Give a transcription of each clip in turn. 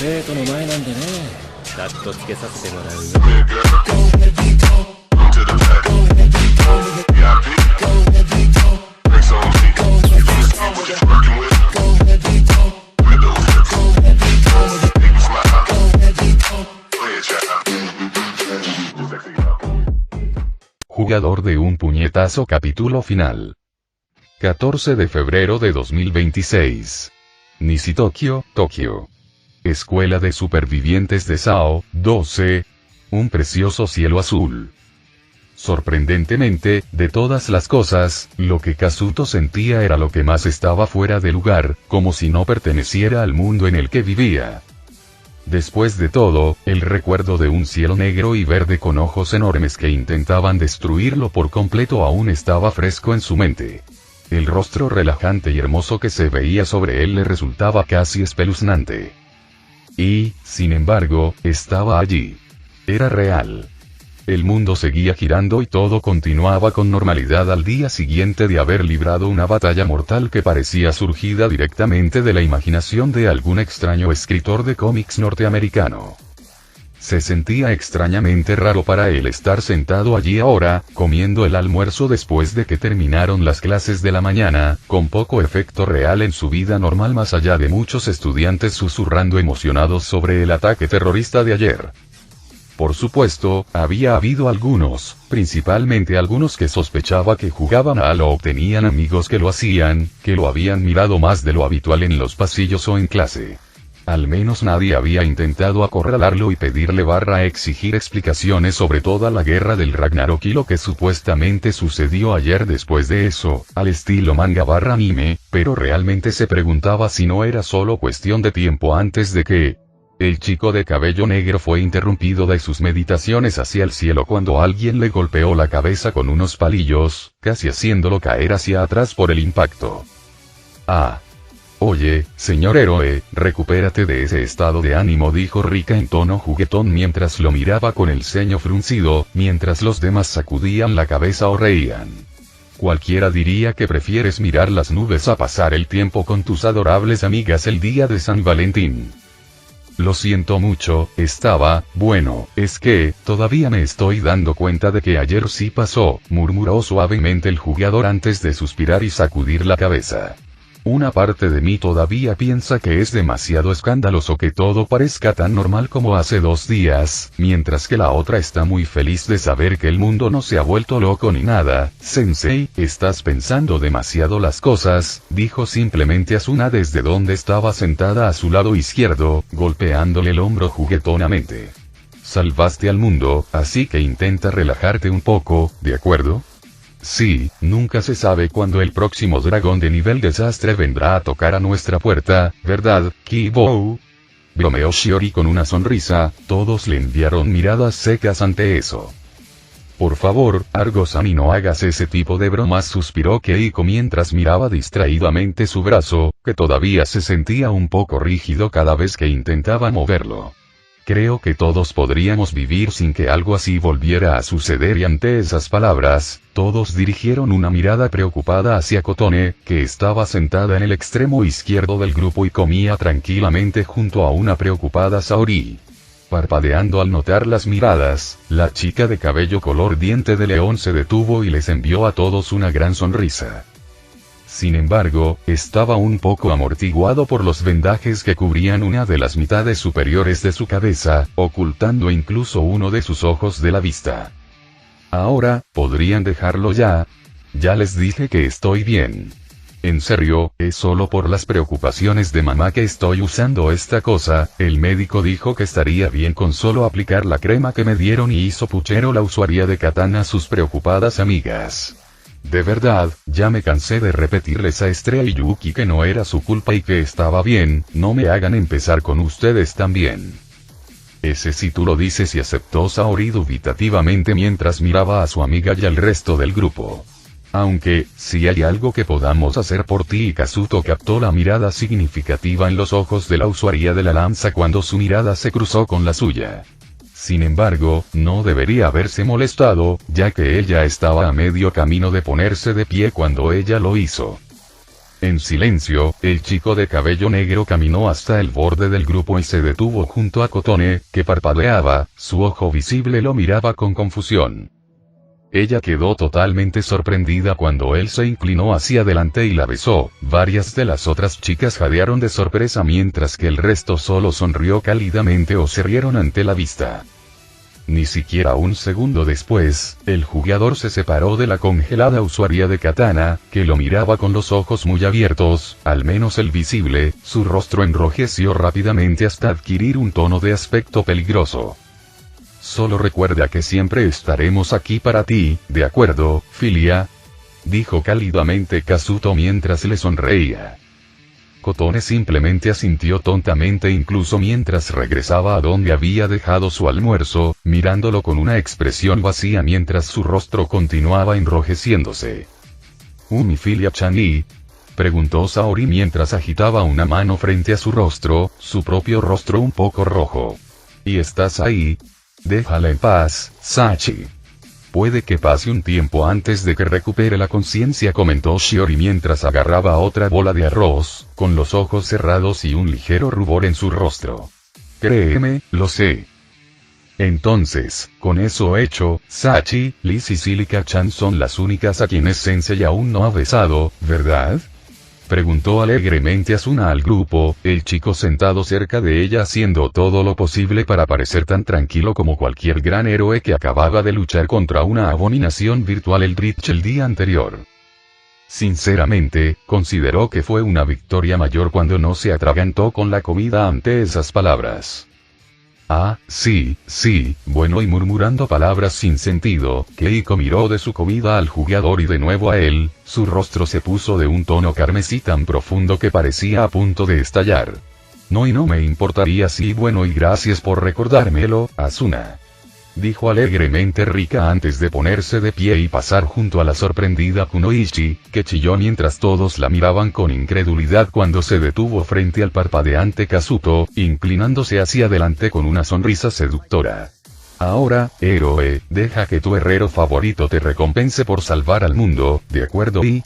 生徒の前なんでね、カットつけさせてもらうよ。Jugador de un puñetazo capítulo final. 14 de febrero de 2026. Nishitokyo, Tokio. Escuela de Supervivientes de SAO, 12. Un precioso cielo azul. Sorprendentemente, de todas las cosas, lo que Kazuto sentía era lo que más estaba fuera de lugar, como si no perteneciera al mundo en el que vivía. Después de todo, el recuerdo de un cielo negro y verde con ojos enormes que intentaban destruirlo por completo aún estaba fresco en su mente. El rostro relajante y hermoso que se veía sobre él le resultaba casi espeluznante. Y, sin embargo, estaba allí. Era real. El mundo seguía girando y todo continuaba con normalidad al día siguiente de haber librado una batalla mortal que parecía surgida directamente de la imaginación de algún extraño escritor de cómics norteamericano. Se sentía extrañamente raro para él estar sentado allí ahora, comiendo el almuerzo después de que terminaron las clases de la mañana, con poco efecto real en su vida normal más allá de muchos estudiantes susurrando emocionados sobre el ataque terrorista de ayer. Por supuesto, había habido algunos, principalmente algunos que sospechaba que jugaban a o tenían amigos que lo hacían, que lo habían mirado más de lo habitual en los pasillos o en clase. Al menos nadie había intentado acorralarlo y pedirle / exigir explicaciones sobre toda la guerra del Ragnarok y lo que supuestamente sucedió ayer después de eso, al estilo manga / anime, pero realmente se preguntaba si no era solo cuestión de tiempo antes de que el chico de cabello negro fue interrumpido de sus meditaciones hacia el cielo cuando alguien le golpeó la cabeza con unos palillos, casi haciéndolo caer hacia atrás por el impacto. Ah. Oye, señor héroe, recupérate de ese estado de ánimo, dijo Rika en tono juguetón mientras lo miraba con el ceño fruncido, mientras los demás sacudían la cabeza o reían. Cualquiera diría que prefieres mirar las nubes a pasar el tiempo con tus adorables amigas el día de San Valentín. Lo siento mucho, bueno, es que, todavía me estoy dando cuenta de que ayer sí pasó, murmuró suavemente el jugador antes de suspirar y sacudir la cabeza. Una parte de mí todavía piensa que es demasiado escandaloso que todo parezca tan normal como hace 2 días, mientras que la otra está muy feliz de saber que el mundo no se ha vuelto loco ni nada. Sensei, estás pensando demasiado las cosas, dijo simplemente Asuna desde donde estaba sentada a su lado izquierdo, golpeándole el hombro juguetonamente. Salvaste al mundo, así que intenta relajarte un poco, ¿de acuerdo? Sí, nunca se sabe cuándo el próximo dragón de nivel desastre vendrá a tocar a nuestra puerta, ¿verdad, Kibou? Bromeó Shiori con una sonrisa, todos le enviaron miradas secas ante eso. Por favor, Argo-san, no hagas ese tipo de bromas, suspiró Keiko mientras miraba distraídamente su brazo, que todavía se sentía un poco rígido cada vez que intentaba moverlo. Creo que todos podríamos vivir sin que algo así volviera a suceder, y ante esas palabras, todos dirigieron una mirada preocupada hacia Kotone, que estaba sentada en el extremo izquierdo del grupo y comía tranquilamente junto a una preocupada Saori. Parpadeando al notar las miradas, la chica de cabello color diente de león se detuvo y les envió a todos una gran sonrisa. Sin embargo, estaba un poco amortiguado por los vendajes que cubrían una de las mitades superiores de su cabeza, ocultando incluso uno de sus ojos de la vista. Ahora, ¿podrían dejarlo ya? Ya les dije que estoy bien. En serio, es solo por las preocupaciones de mamá que estoy usando esta cosa. El médico dijo que estaría bien con solo aplicar la crema que me dieron y hizo puchero la usuaria de katana a sus preocupadas amigas. De verdad, ya me cansé de repetirles a Estrella y Yuki que no era su culpa y que estaba bien, no me hagan empezar con ustedes también. Ese sí tú lo dices, y aceptó Saori dubitativamente mientras miraba a su amiga y al resto del grupo. Aunque, si hay algo que podamos hacer por ti, y Kazuto captó la mirada significativa en los ojos de la usuaria de la lanza cuando su mirada se cruzó con la suya. Sin embargo, no debería haberse molestado, ya que ella estaba a medio camino de ponerse de pie cuando ella lo hizo. En silencio, el chico de cabello negro caminó hasta el borde del grupo y se detuvo junto a Kotone, que parpadeaba, su ojo visible lo miraba con confusión. Ella quedó totalmente sorprendida cuando él se inclinó hacia adelante y la besó. Varias de las otras chicas jadearon de sorpresa mientras que el resto solo sonrió cálidamente o se rieron ante la vista. Ni siquiera un segundo después, el jugador se separó de la congelada usuaria de katana, que lo miraba con los ojos muy abiertos, al menos el visible, su rostro enrojeció rápidamente hasta adquirir un tono de aspecto peligroso. Solo recuerda que siempre estaremos aquí para ti, ¿de acuerdo, Filia? Dijo cálidamente Kazuto mientras le sonreía. Kotone simplemente asintió tontamente incluso mientras regresaba a donde había dejado su almuerzo, mirándolo con una expresión vacía mientras su rostro continuaba enrojeciéndose. ¿Mi Filia-chan? Preguntó Saori mientras agitaba una mano frente a su rostro, su propio rostro un poco rojo. ¿Y estás ahí? Déjala en paz, Sachi. Puede que pase un tiempo antes de que recupere la conciencia, comentó Shiori mientras agarraba otra bola de arroz, con los ojos cerrados y un ligero rubor en su rostro. Créeme, lo sé. Entonces, con eso hecho, Sachi, Liz y Silica-chan son las únicas a quienes Sensei aún no ha besado, ¿verdad? Preguntó alegremente Asuna al grupo, el chico sentado cerca de ella haciendo todo lo posible para parecer tan tranquilo como cualquier gran héroe que acababa de luchar contra una abominación virtual Eldritch el día anterior. Sinceramente, consideró que fue una victoria mayor cuando no se atragantó con la comida ante esas palabras. Ah, sí, bueno, y murmurando palabras sin sentido, Keiko miró de su comida al jugador y de nuevo a él, su rostro se puso de un tono carmesí tan profundo que parecía a punto de estallar. No, y no me importaría si bueno, y gracias por recordármelo, Asuna. Dijo alegremente Rika antes de ponerse de pie y pasar junto a la sorprendida Kunoichi, que chilló mientras todos la miraban con incredulidad cuando se detuvo frente al parpadeante Kazuto, inclinándose hacia adelante con una sonrisa seductora. Ahora, héroe, deja que tu herrero favorito te recompense por salvar al mundo, ¿de acuerdo? ¿Y?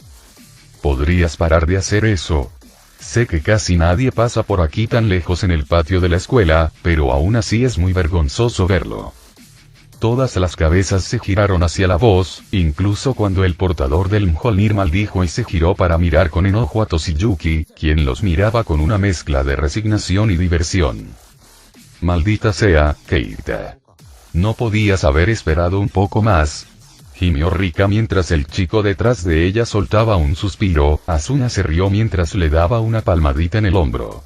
¿Podrías parar de hacer eso? Sé que casi nadie pasa por aquí tan lejos en el patio de la escuela, pero aún así es muy vergonzoso verlo. Todas las cabezas se giraron hacia la voz, incluso cuando el portador del Mjolnir maldijo y se giró para mirar con enojo a Toshiyuki, quien los miraba con una mezcla de resignación y diversión. Maldita sea, Keita. ¿No podías haber esperado un poco más? Gimió Rika mientras el chico detrás de ella soltaba un suspiro. Asuna se rió mientras le daba una palmadita en el hombro.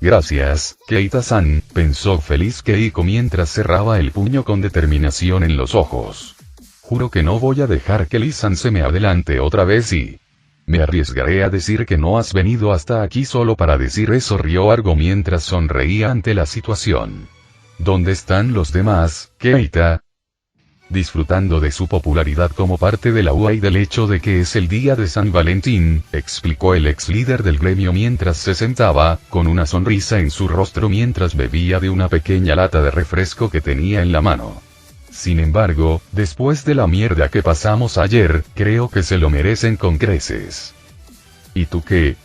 Gracias, Keita-san, pensó feliz Keiko mientras cerraba el puño con determinación en los ojos. Juro que no voy a dejar que Liz-san se me adelante otra vez y... Me arriesgaré a decir que no has venido hasta aquí solo para decir eso, rió Argo mientras sonreía ante la situación. ¿Dónde están los demás, Keita? Disfrutando de su popularidad como parte de la UA y del hecho de que es el día de San Valentín, explicó el ex líder del gremio mientras se sentaba, con una sonrisa en su rostro mientras bebía de una pequeña lata de refresco que tenía en la mano. Sin embargo, después de la mierda que pasamos ayer, creo que se lo merecen con creces. ¿Y tú qué?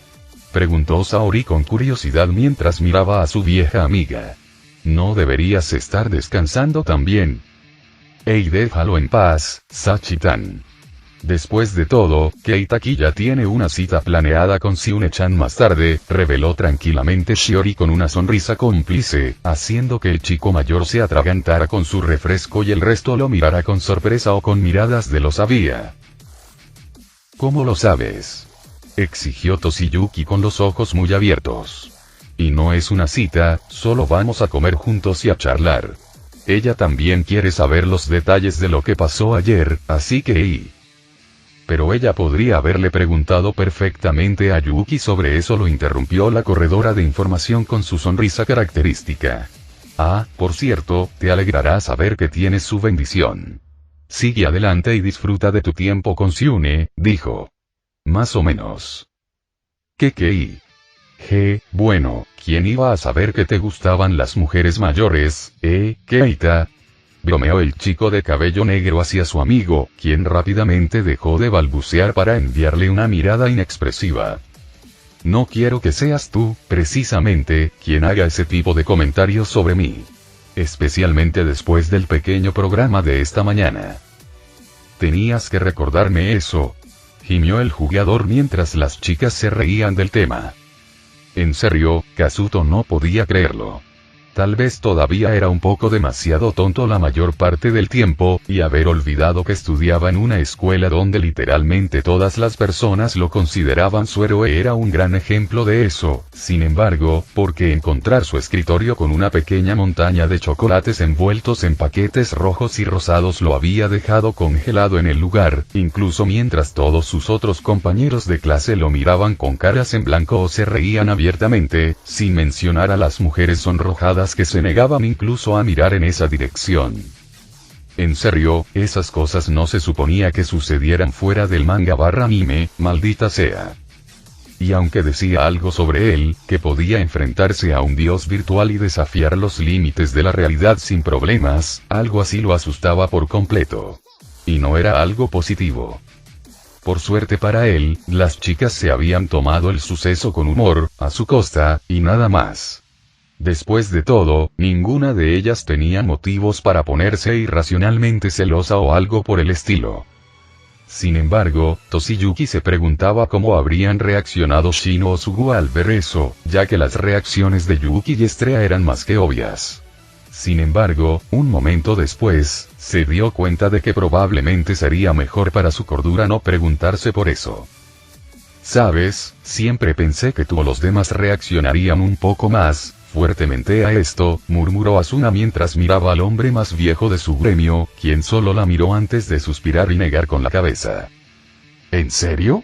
Preguntó Saori con curiosidad mientras miraba a su vieja amiga. ¿No deberías estar descansando también? Ey, déjalo en paz, Sachi-tan. Después de todo, Keitaki ya tiene una cita planeada con Siune-chan más tarde, reveló tranquilamente Shiori con una sonrisa cómplice, haciendo que el chico mayor se atragantara con su refresco y el resto lo mirara con sorpresa o con miradas de lo sabía. ¿Cómo lo sabes? Exigió Toshiyuki con los ojos muy abiertos. Y no es una cita, solo vamos a comer juntos y a charlar. Ella también quiere saber los detalles de lo que pasó ayer, así que Pero ella podría haberle preguntado perfectamente a Yuki sobre eso, lo interrumpió la corredora de información con su sonrisa característica. Ah, por cierto, te alegrará saber que tienes su bendición. Sigue adelante y disfruta de tu tiempo con Siune, dijo. Más o menos. ¿Qué? Bueno, ¿quién iba a saber que te gustaban las mujeres mayores, Keita? Bromeó el chico de cabello negro hacia su amigo, quien rápidamente dejó de balbucear para enviarle una mirada inexpresiva. no quiero que seas tú, precisamente, quien haga ese tipo de comentarios sobre mí. Especialmente después del pequeño programa de esta mañana. Tenías que recordarme eso, gimió el jugador mientras las chicas se reían del tema. En serio, Kazuto no podía creerlo. Tal vez todavía era un poco demasiado tonto la mayor parte del tiempo, y haber olvidado que estudiaba en una escuela donde literalmente todas las personas lo consideraban su héroe era un gran ejemplo de eso. Sin embargo, porque encontrar su escritorio con una pequeña montaña de chocolates envueltos en paquetes rojos y rosados lo había dejado congelado en el lugar, incluso mientras todos sus otros compañeros de clase lo miraban con caras en blanco o se reían abiertamente, sin mencionar a las mujeres sonrojadas que se negaban incluso a mirar en esa dirección. En serio, esas cosas no se suponía que sucedieran fuera del manga/anime, maldita sea. Y aunque decía algo sobre él, que podía enfrentarse a un dios virtual y desafiar los límites de la realidad sin problemas, algo así lo asustaba por completo. Y no era algo positivo. Por suerte para él, las chicas se habían tomado el suceso con humor, a su costa, y nada más. Después de todo, ninguna de ellas tenía motivos para ponerse irracionalmente celosa o algo por el estilo. Sin embargo, Toshiyuki se preguntaba cómo habrían reaccionado Shino o Sugu al ver eso, ya que las reacciones de Yuki y Estrella eran más que obvias. Sin embargo, un momento después, se dio cuenta de que probablemente sería mejor para su cordura no preguntarse por eso. ¿Sabes? Siempre pensé que tú o los demás reaccionarían un poco más fuertemente a esto, murmuró Asuna mientras miraba al hombre más viejo de su gremio, quien solo la miró antes de suspirar y negar con la cabeza. ¿En serio?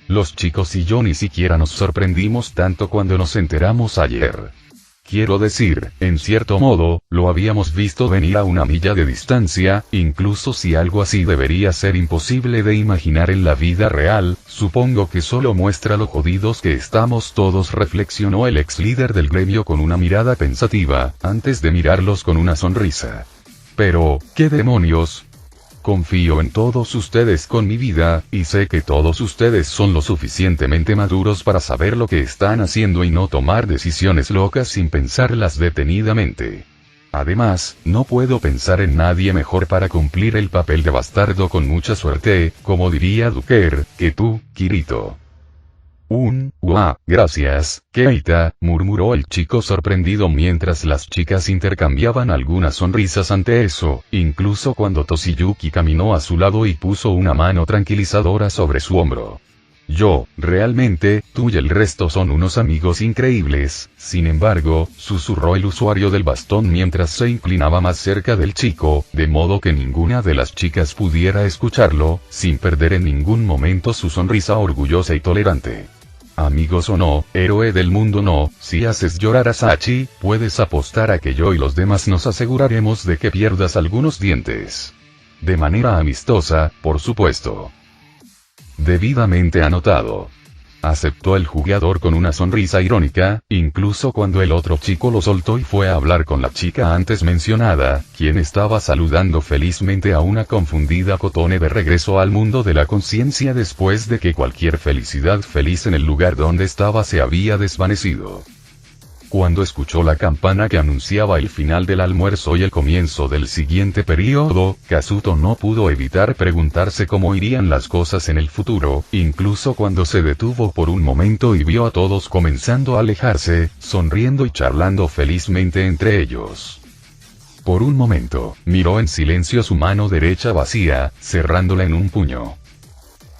Los chicos y yo ni siquiera nos sorprendimos tanto cuando nos enteramos ayer. Quiero decir, en cierto modo, lo habíamos visto venir a una milla de distancia, incluso si algo así debería ser imposible de imaginar en la vida real, supongo que solo muestra lo jodidos que estamos todos, reflexionó el ex líder del gremio con una mirada pensativa, antes de mirarlos con una sonrisa. Pero, ¿qué demonios? Confío en todos ustedes con mi vida, y sé que todos ustedes son lo suficientemente maduros para saber lo que están haciendo y no tomar decisiones locas sin pensarlas detenidamente. Además, no puedo pensar en nadie mejor para cumplir el papel de bastardo con mucha suerte, como diría Duker, que tú, Kirito. Gracias, Keita, murmuró el chico sorprendido mientras las chicas intercambiaban algunas sonrisas ante eso, incluso cuando Toshiyuki caminó a su lado y puso una mano tranquilizadora sobre su hombro. Realmente, tú y el resto son unos amigos increíbles, sin embargo, susurró el usuario del bastón mientras se inclinaba más cerca del chico, de modo que ninguna de las chicas pudiera escucharlo, sin perder en ningún momento su sonrisa orgullosa y tolerante. Amigos o no, héroe del mundo no, si haces llorar a Sachi, puedes apostar a que yo y los demás nos aseguraremos de que pierdas algunos dientes. De manera amistosa, por supuesto. Debidamente anotado. Aceptó el jugador con una sonrisa irónica, incluso cuando el otro chico lo soltó y fue a hablar con la chica antes mencionada, quien estaba saludando felizmente a una confundida Kotone de regreso al mundo de la conciencia después de que cualquier felicidad feliz en el lugar donde estaba se había desvanecido. Cuando escuchó la campana que anunciaba el final del almuerzo y el comienzo del siguiente período, Kazuto no pudo evitar preguntarse cómo irían las cosas en el futuro, incluso cuando se detuvo por un momento y vio a todos comenzando a alejarse, sonriendo y charlando felizmente entre ellos. Por un momento, miró en silencio su mano derecha vacía, cerrándola en un puño.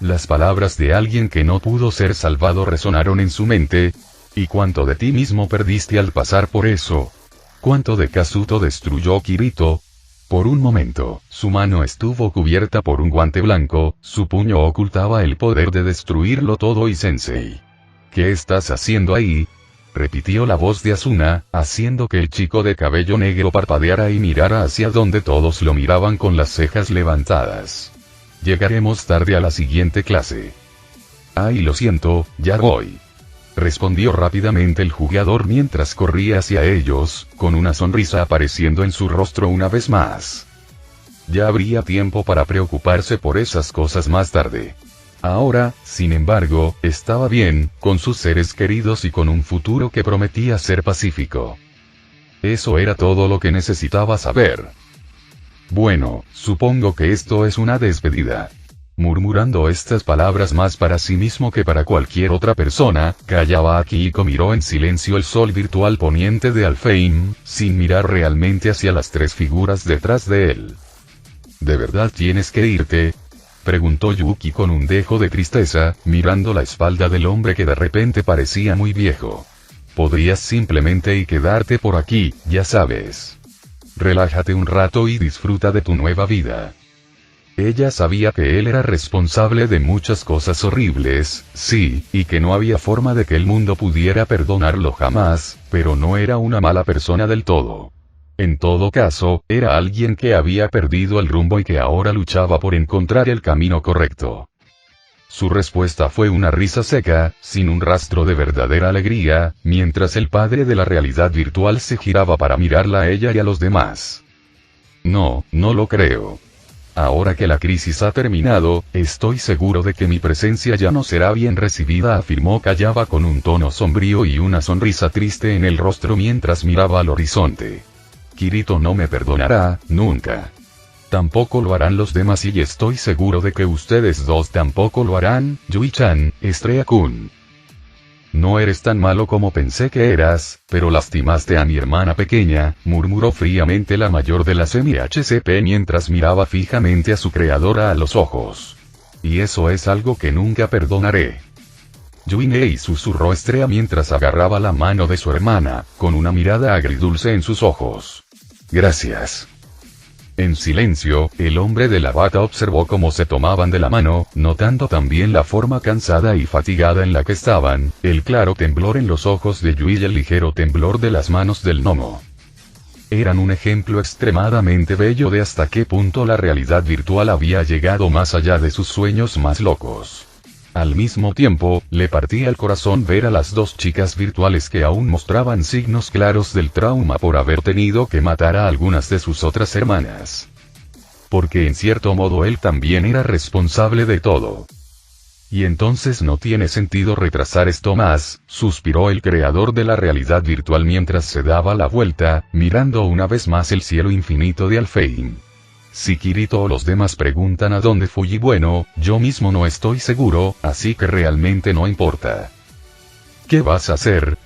Las palabras de alguien que no pudo ser salvado resonaron en su mente. ¿Y cuánto de ti mismo perdiste al pasar por eso? ¿Cuánto de Kazuto destruyó Kirito? Por un momento, su mano estuvo cubierta por un guante blanco, su puño ocultaba el poder de destruirlo todo y Sensei. ¿Qué estás haciendo ahí? Repitió la voz de Asuna, haciendo que el chico de cabello negro parpadeara y mirara hacia donde todos lo miraban con las cejas levantadas. Llegaremos tarde a la siguiente clase. Ay, lo siento, ya voy. Respondió rápidamente el jugador mientras corría hacia ellos, con una sonrisa apareciendo en su rostro una vez más. Ya habría tiempo para preocuparse por esas cosas más tarde. Ahora, sin embargo, estaba bien, con sus seres queridos y con un futuro que prometía ser pacífico. Eso era todo lo que necesitaba saber. Bueno, supongo que esto es una despedida. Murmurando estas palabras más para sí mismo que para cualquier otra persona, Kayaba Akihiko miró en silencio el sol virtual poniente de Alfheim, sin mirar realmente hacia las tres figuras detrás de él. ¿De verdad tienes que irte?, preguntó Yuki con un dejo de tristeza, mirando la espalda del hombre que de repente parecía muy viejo. Podrías simplemente y quedarte por aquí, ya sabes. Relájate un rato y disfruta de tu nueva vida. Ella sabía que él era responsable de muchas cosas horribles, sí, y que no había forma de que el mundo pudiera perdonarlo jamás, pero no era una mala persona del todo. En todo caso, era alguien que había perdido el rumbo y que ahora luchaba por encontrar el camino correcto. Su respuesta fue una risa seca, sin un rastro de verdadera alegría, mientras el padre de la realidad virtual se giraba para mirarla a ella y a los demás. No, no lo creo. Ahora que la crisis ha terminado, estoy seguro de que mi presencia ya no será bien recibida, afirmó Kayaba con un tono sombrío y una sonrisa triste en el rostro mientras miraba al horizonte. Kirito no me perdonará, nunca. Tampoco lo harán los demás y estoy seguro de que ustedes dos tampoco lo harán, Yui-chan, Estrella-kun. No eres tan malo como pensé que eras, pero lastimaste a mi hermana pequeña, murmuró fríamente la mayor de las MHCP mientras miraba fijamente a su creadora a los ojos. Y eso es algo que nunca perdonaré. Yui-nei susurró Estrella mientras agarraba la mano de su hermana, con una mirada agridulce en sus ojos. Gracias. En silencio, el hombre de la bata observó cómo se tomaban de la mano, notando también la forma cansada y fatigada en la que estaban, el claro temblor en los ojos de Yui y el ligero temblor de las manos del gnomo. Eran un ejemplo extremadamente bello de hasta qué punto la realidad virtual había llegado más allá de sus sueños más locos. Al mismo tiempo, le partía el corazón ver a las dos chicas virtuales que aún mostraban signos claros del trauma por haber tenido que matar a algunas de sus otras hermanas. Porque en cierto modo él también era responsable de todo. Y entonces no tiene sentido retrasar esto más, suspiró el creador de la realidad virtual mientras se daba la vuelta, mirando una vez más el cielo infinito de Alfheim. Si Kirito o los demás preguntan a dónde fui y bueno, yo mismo no estoy seguro, así que realmente no importa. ¿Qué vas a hacer?,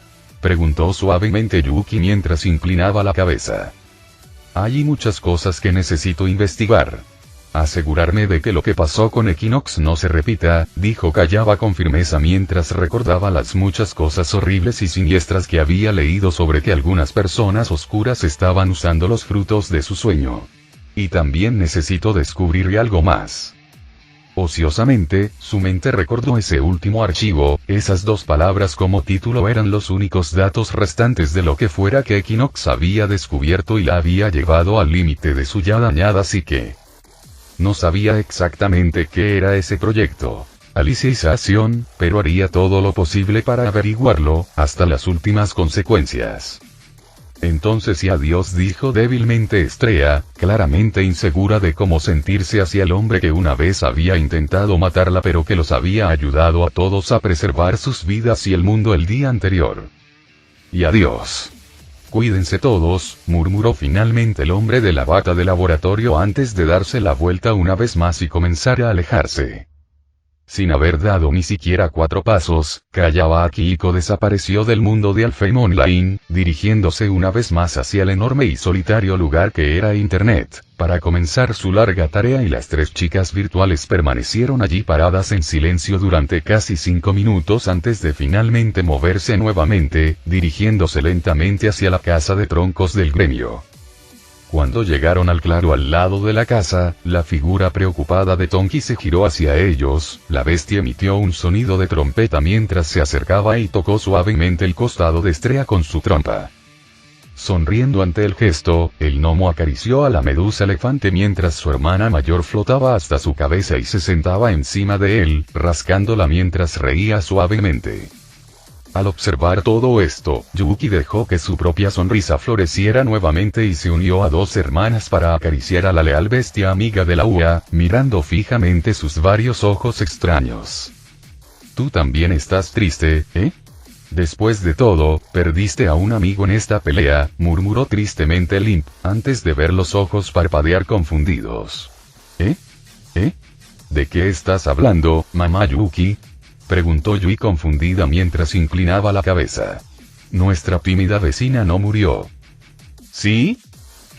preguntó suavemente Yuki mientras inclinaba la cabeza. Hay muchas cosas que necesito investigar. Asegurarme de que lo que pasó con Equinox no se repita, dijo Kayaba con firmeza mientras recordaba las muchas cosas horribles y siniestras que había leído sobre que algunas personas oscuras estaban usando los frutos de su sueño. Y también necesito descubrir algo más. Ociosamente, su mente recordó ese último archivo, esas dos palabras como título eran los únicos datos restantes de lo que fuera que Equinox había descubierto y la había llevado al límite de su ya dañada psique. No sabía exactamente qué era ese proyecto, Alicization, pero haría todo lo posible para averiguarlo, hasta las últimas consecuencias. Entonces y adiós, dijo débilmente Estrella, claramente insegura de cómo sentirse hacia el hombre que una vez había intentado matarla pero que los había ayudado a todos a preservar sus vidas y el mundo el día anterior. Y adiós. Cuídense todos, murmuró finalmente el hombre de la bata de laboratorio antes de darse la vuelta una vez más y comenzar a alejarse. Sin haber dado ni siquiera 4 pasos, Kayaba Akihiko desapareció del mundo de Alfheim Online, dirigiéndose una vez más hacia el enorme y solitario lugar que era Internet, para comenzar su larga tarea y las 3 chicas virtuales permanecieron allí paradas en silencio durante casi 5 minutos antes de finalmente moverse nuevamente, dirigiéndose lentamente hacia la casa de troncos del gremio. Cuando llegaron al claro al lado de la casa, la figura preocupada de Tonki se giró hacia ellos, la bestia emitió un sonido de trompeta mientras se acercaba y tocó suavemente el costado de Estrella con su trompa. Sonriendo ante el gesto, el gnomo acarició a la medusa elefante mientras su hermana mayor flotaba hasta su cabeza y se sentaba encima de él, rascándola mientras reía suavemente. Al observar todo esto, Yuki dejó que su propia sonrisa floreciera nuevamente y se unió a dos hermanas para acariciar a la leal bestia amiga de la UA, mirando fijamente sus varios ojos extraños. ¿Tú también estás triste, eh? Después de todo, perdiste a un amigo en esta pelea, murmuró tristemente Limp, antes de ver los ojos parpadear confundidos. ¿Eh? ¿De qué estás hablando, mamá Yuki? Preguntó Yui confundida mientras inclinaba la cabeza. Nuestra tímida vecina no murió. ¿Sí?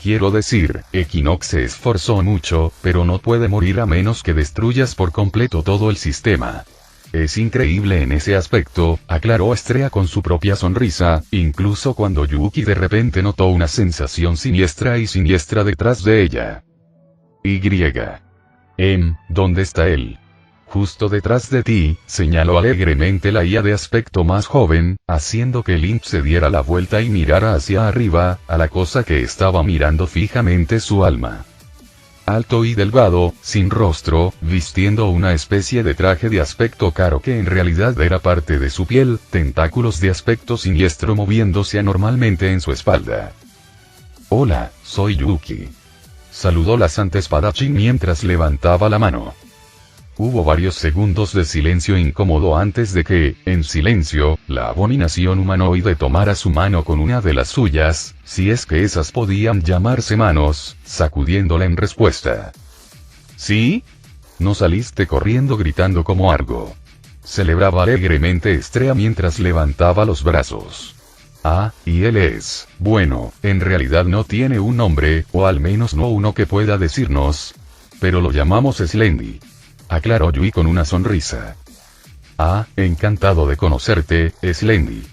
Quiero decir, Equinox se esforzó mucho, pero no puede morir a menos que destruyas por completo todo el sistema. Es increíble en ese aspecto, aclaró Estrella con su propia sonrisa, incluso cuando Yuki de repente notó una sensación siniestra detrás de ella. ¿Dónde está él? Justo detrás de ti, señaló alegremente la IA de aspecto más joven, haciendo que Limp se diera la vuelta y mirara hacia arriba, a la cosa que estaba mirando fijamente su alma. Alto y delgado, sin rostro, vistiendo una especie de traje de aspecto caro que en realidad era parte de su piel, tentáculos de aspecto siniestro moviéndose anormalmente en su espalda. Hola, soy Yuki. Saludó la Santa Espadachín mientras levantaba la mano. Hubo varios segundos de silencio incómodo antes de que, en silencio, la abominación humanoide tomara su mano con una de las suyas, si es que esas podían llamarse manos, sacudiéndola en respuesta. ¿Sí? ¿No saliste corriendo gritando como algo? Celebraba alegremente Estrella mientras levantaba los brazos. Ah, y él es, bueno, en realidad no tiene un nombre, o al menos no uno que pueda decirnos. Pero lo llamamos Slendy. Aclaró Yui con una sonrisa. Ah, encantado de conocerte, Slendy.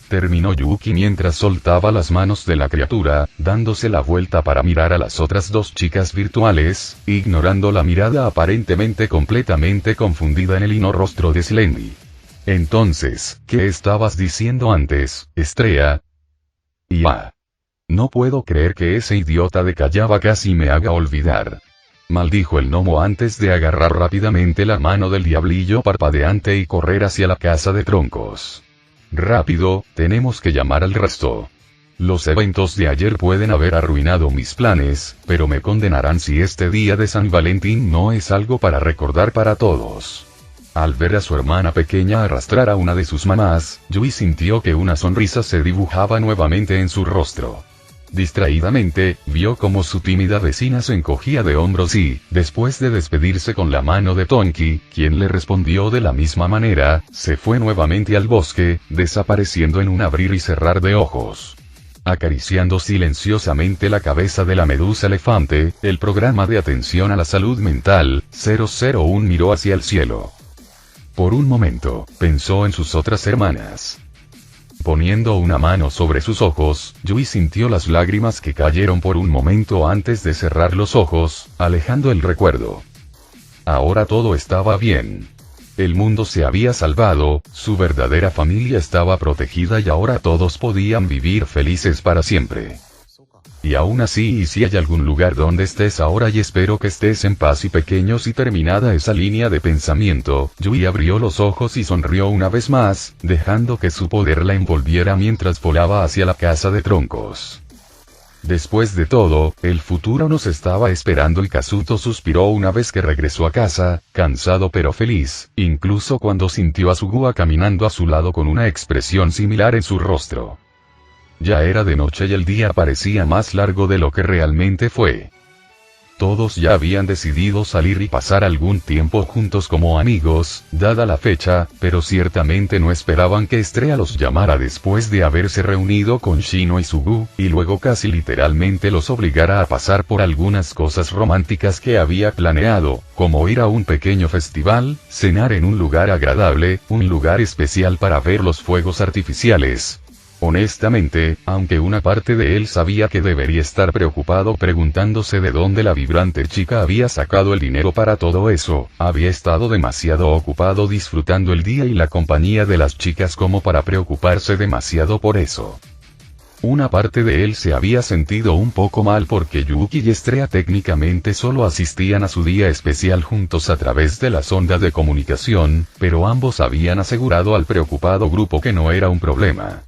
Terminó Yuki mientras soltaba las manos de la criatura, dándose la vuelta para mirar a las otras dos chicas virtuales, ignorando la mirada aparentemente completamente confundida en el hino rostro de Slendy. Entonces, ¿qué estabas diciendo antes, Estrella? No puedo creer que ese idiota de Callaba casi me haga olvidar. Maldijo el gnomo antes de agarrar rápidamente la mano del diablillo parpadeante y correr hacia la casa de troncos. Rápido, tenemos que llamar al resto. Los eventos de ayer pueden haber arruinado mis planes, pero me condenarán si este día de San Valentín no es algo para recordar para todos. Al ver a su hermana pequeña arrastrar a una de sus mamás, Yui sintió que una sonrisa se dibujaba nuevamente en su rostro. Distraídamente, vio como su tímida vecina se encogía de hombros y, después de despedirse con la mano de Tonki, quien le respondió de la misma manera, se fue nuevamente al bosque, desapareciendo en un abrir y cerrar de ojos. Acariciando silenciosamente la cabeza de la medusa elefante, el programa de atención a la salud mental, 001 miró hacia el cielo. Por un momento, pensó en sus otras hermanas. Poniendo una mano sobre sus ojos, Yui sintió las lágrimas que cayeron por un momento antes de cerrar los ojos, alejando el recuerdo. Ahora todo estaba bien. El mundo se había salvado, su verdadera familia estaba protegida y ahora todos podían vivir felices para siempre. Y aún así, ¿y si hay algún lugar donde estés ahora y espero que estés en paz y pequeños? Y terminada esa línea de pensamiento, Yui abrió los ojos y sonrió una vez más, dejando que su poder la envolviera mientras volaba hacia la casa de troncos. Después de todo, el futuro nos estaba esperando y Kazuto suspiró una vez que regresó a casa, cansado pero feliz, incluso cuando sintió a Sugua caminando a su lado con una expresión similar en su rostro. Ya era de noche y el día parecía más largo de lo que realmente fue. Todos ya habían decidido salir y pasar algún tiempo juntos como amigos, dada la fecha, pero ciertamente no esperaban que Estrella los llamara después de haberse reunido con Shino y Sugu, y luego casi literalmente los obligara a pasar por algunas cosas románticas que había planeado, como ir a un pequeño festival, cenar en un lugar agradable, un lugar especial para ver los fuegos artificiales. Honestamente, aunque una parte de él sabía que debería estar preocupado preguntándose de dónde la vibrante chica había sacado el dinero para todo eso, había estado demasiado ocupado disfrutando el día y la compañía de las chicas como para preocuparse demasiado por eso. Una parte de él se había sentido un poco mal porque Yuki y Estrella técnicamente solo asistían a su día especial juntos a través de la sonda de comunicación, pero ambos habían asegurado al preocupado grupo que no era un problema.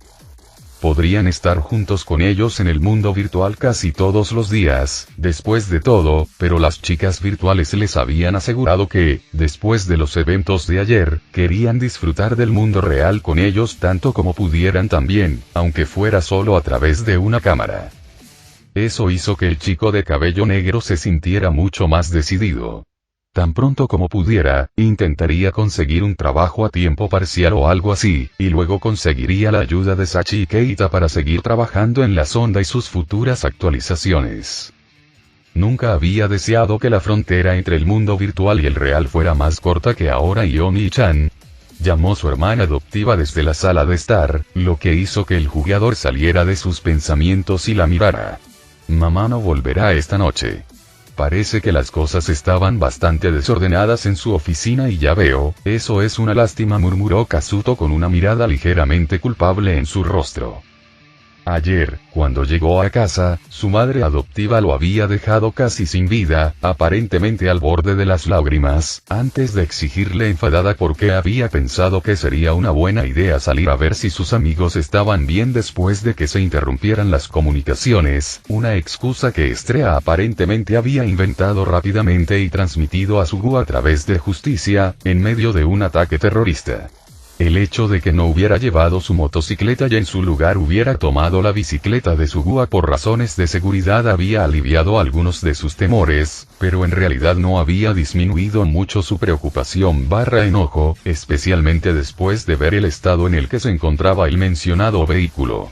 Podrían estar juntos con ellos en el mundo virtual casi todos los días, después de todo, pero las chicas virtuales les habían asegurado que, después de los eventos de ayer, querían disfrutar del mundo real con ellos tanto como pudieran también, aunque fuera solo a través de una cámara. Eso hizo que el chico de cabello negro se sintiera mucho más decidido. Tan pronto como pudiera, intentaría conseguir un trabajo a tiempo parcial o algo así, y luego conseguiría la ayuda de Sachi y Keita para seguir trabajando en la sonda y sus futuras actualizaciones. Nunca había deseado que la frontera entre el mundo virtual y el real fuera más corta que ahora y Oni-chan llamó a su hermana adoptiva desde la sala de estar, lo que hizo que el jugador saliera de sus pensamientos y la mirara. Mamá no volverá esta noche. Parece que las cosas estaban bastante desordenadas en su oficina y ya veo, eso es una lástima, murmuró Kazuto con una mirada ligeramente culpable en su rostro. Ayer, cuando llegó a casa, su madre adoptiva lo había dejado casi sin vida, aparentemente al borde de las lágrimas, antes de exigirle enfadada porque había pensado que sería una buena idea salir a ver si sus amigos estaban bien después de que se interrumpieran las comunicaciones, una excusa que Estrella aparentemente había inventado rápidamente y transmitido a Sugu a través de Justicia, en medio de un ataque terrorista. El hecho de que no hubiera llevado su motocicleta y en su lugar hubiera tomado la bicicleta de Sugua por razones de seguridad había aliviado algunos de sus temores, pero en realidad no había disminuido mucho su preocupación / enojo, especialmente después de ver el estado en el que se encontraba el mencionado vehículo.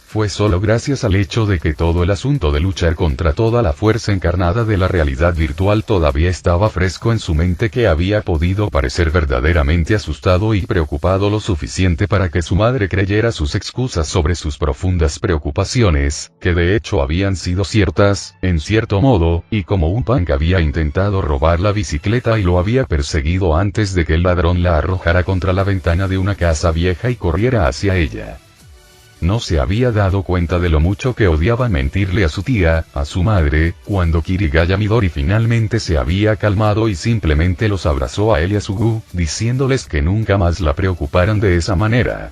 Fue solo gracias al hecho de que todo el asunto de luchar contra toda la fuerza encarnada de la realidad virtual todavía estaba fresco en su mente que había podido parecer verdaderamente asustado y preocupado lo suficiente para que su madre creyera sus excusas sobre sus profundas preocupaciones, que de hecho habían sido ciertas, en cierto modo, y como un punk había intentado robar la bicicleta y lo había perseguido antes de que el ladrón la arrojara contra la ventana de una casa vieja y corriera hacia ella. No se había dado cuenta de lo mucho que odiaba mentirle a su tía, a su madre, cuando Kirigaya Midori finalmente se había calmado y simplemente los abrazó a él y a Sugu, diciéndoles que nunca más la preocuparan de esa manera.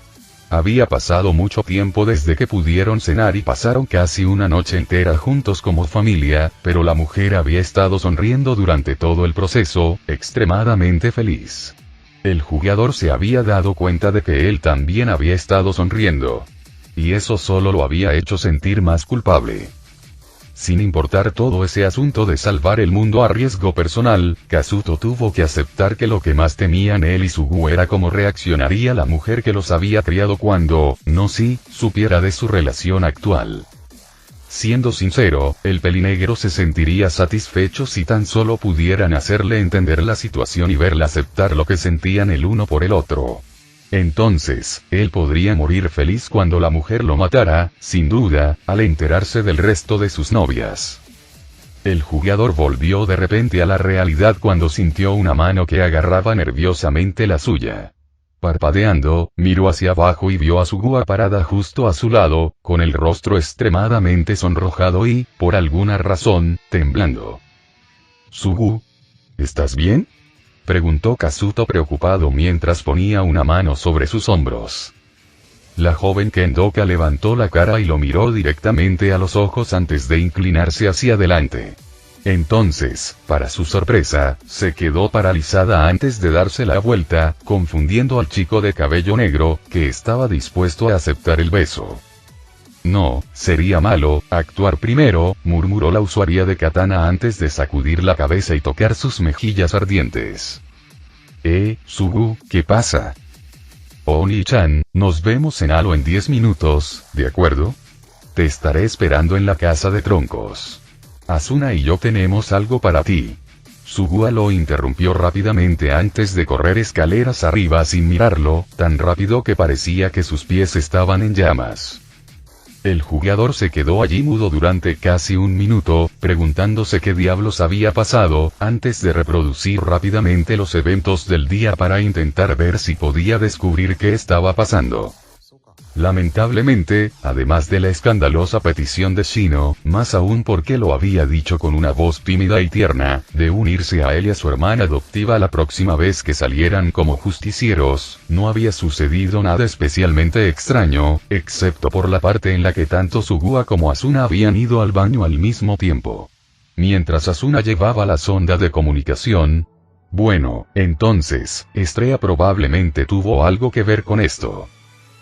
Había pasado mucho tiempo desde que pudieron cenar y pasaron casi una noche entera juntos como familia, pero la mujer había estado sonriendo durante todo el proceso, extremadamente feliz. El jugador se había dado cuenta de que él también había estado sonriendo. Y eso solo lo había hecho sentir más culpable. Sin importar todo ese asunto de salvar el mundo a riesgo personal, Kazuto tuvo que aceptar que lo que más temían él y Sugu era cómo reaccionaría la mujer que los había criado cuando, no si, supiera de su relación actual. Siendo sincero, el pelinegro se sentiría satisfecho si tan solo pudieran hacerle entender la situación y verla aceptar lo que sentían el uno por el otro. Entonces, él podría morir feliz cuando la mujer lo matara, sin duda, al enterarse del resto de sus novias. El jugador volvió de repente a la realidad cuando sintió una mano que agarraba nerviosamente la suya. Parpadeando, miró hacia abajo y vio a Sugua parada justo a su lado, con el rostro extremadamente sonrojado y, por alguna razón, temblando. «Sugu, ¿estás bien?», preguntó Kazuto preocupado mientras ponía una mano sobre sus hombros. La joven Kendoka levantó la cara y lo miró directamente a los ojos antes de inclinarse hacia adelante. Entonces, para su sorpresa, se quedó paralizada antes de darse la vuelta, confundiendo al chico de cabello negro, que estaba dispuesto a aceptar el beso. «No, sería malo, actuar primero», murmuró la usuaria de katana antes de sacudir la cabeza y tocar sus mejillas ardientes. Sugu, ¿qué pasa? Oni-chan, nos vemos en Halo en 10 minutos, ¿de acuerdo? Te estaré esperando en la casa de troncos. Asuna y yo tenemos algo para ti. Sugua lo interrumpió rápidamente antes de correr escaleras arriba sin mirarlo, tan rápido que parecía que sus pies estaban en llamas. El jugador se quedó allí mudo durante casi un minuto, preguntándose qué diablos había pasado, antes de reproducir rápidamente los eventos del día para intentar ver si podía descubrir qué estaba pasando. Lamentablemente, además de la escandalosa petición de Shino, más aún porque lo había dicho con una voz tímida y tierna, de unirse a él y a su hermana adoptiva la próxima vez que salieran como justicieros, no había sucedido nada especialmente extraño, excepto por la parte en la que tanto Sugua como Asuna habían ido al baño al mismo tiempo. Mientras Asuna llevaba la sonda de comunicación. Bueno, entonces, Estrella probablemente tuvo algo que ver con esto.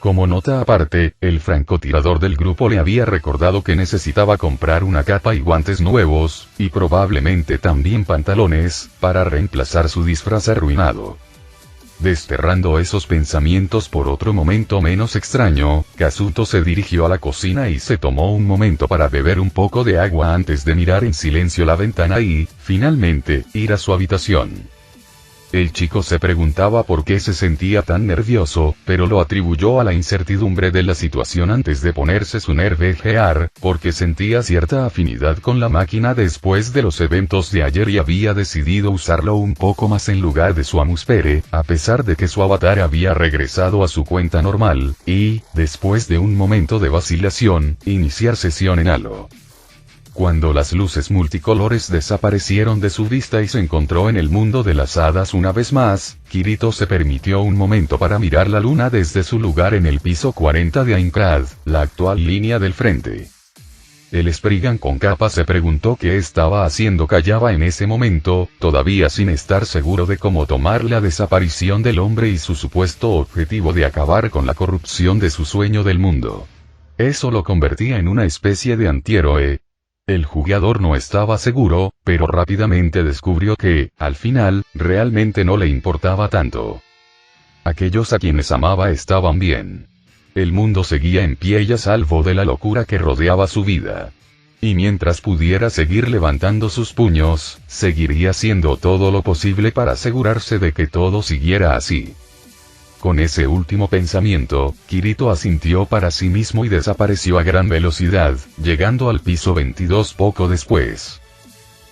Como nota aparte, el francotirador del grupo le había recordado que necesitaba comprar una capa y guantes nuevos, y probablemente también pantalones, para reemplazar su disfraz arruinado. Desterrando esos pensamientos por otro momento menos extraño, Kazuto se dirigió a la cocina y se tomó un momento para beber un poco de agua antes de mirar en silencio la ventana y, finalmente, ir a su habitación. El chico se preguntaba por qué se sentía tan nervioso, pero lo atribuyó a la incertidumbre de la situación antes de ponerse su NVGR, porque sentía cierta afinidad con la máquina después de los eventos de ayer y había decidido usarlo un poco más en lugar de su Amuspere, a pesar de que su avatar había regresado a su cuenta normal, y, después de un momento de vacilación, iniciar sesión en Halo. Cuando las luces multicolores desaparecieron de su vista y se encontró en el mundo de las hadas una vez más, Kirito se permitió un momento para mirar la luna desde su lugar en el piso 40 de Aincrad, la actual línea del frente. El Spriggan con capa se preguntó qué estaba haciendo Callaba en ese momento, todavía sin estar seguro de cómo tomar la desaparición del hombre y su supuesto objetivo de acabar con la corrupción de su sueño del mundo. Eso lo convertía en una especie de antihéroe. El jugador no estaba seguro, pero rápidamente descubrió que, al final, realmente no le importaba tanto. Aquellos a quienes amaba estaban bien. El mundo seguía en pie y a salvo de la locura que rodeaba su vida. Y mientras pudiera seguir levantando sus puños, seguiría haciendo todo lo posible para asegurarse de que todo siguiera así. Con ese último pensamiento, Kirito asintió para sí mismo y desapareció a gran velocidad, llegando al piso 22 poco después.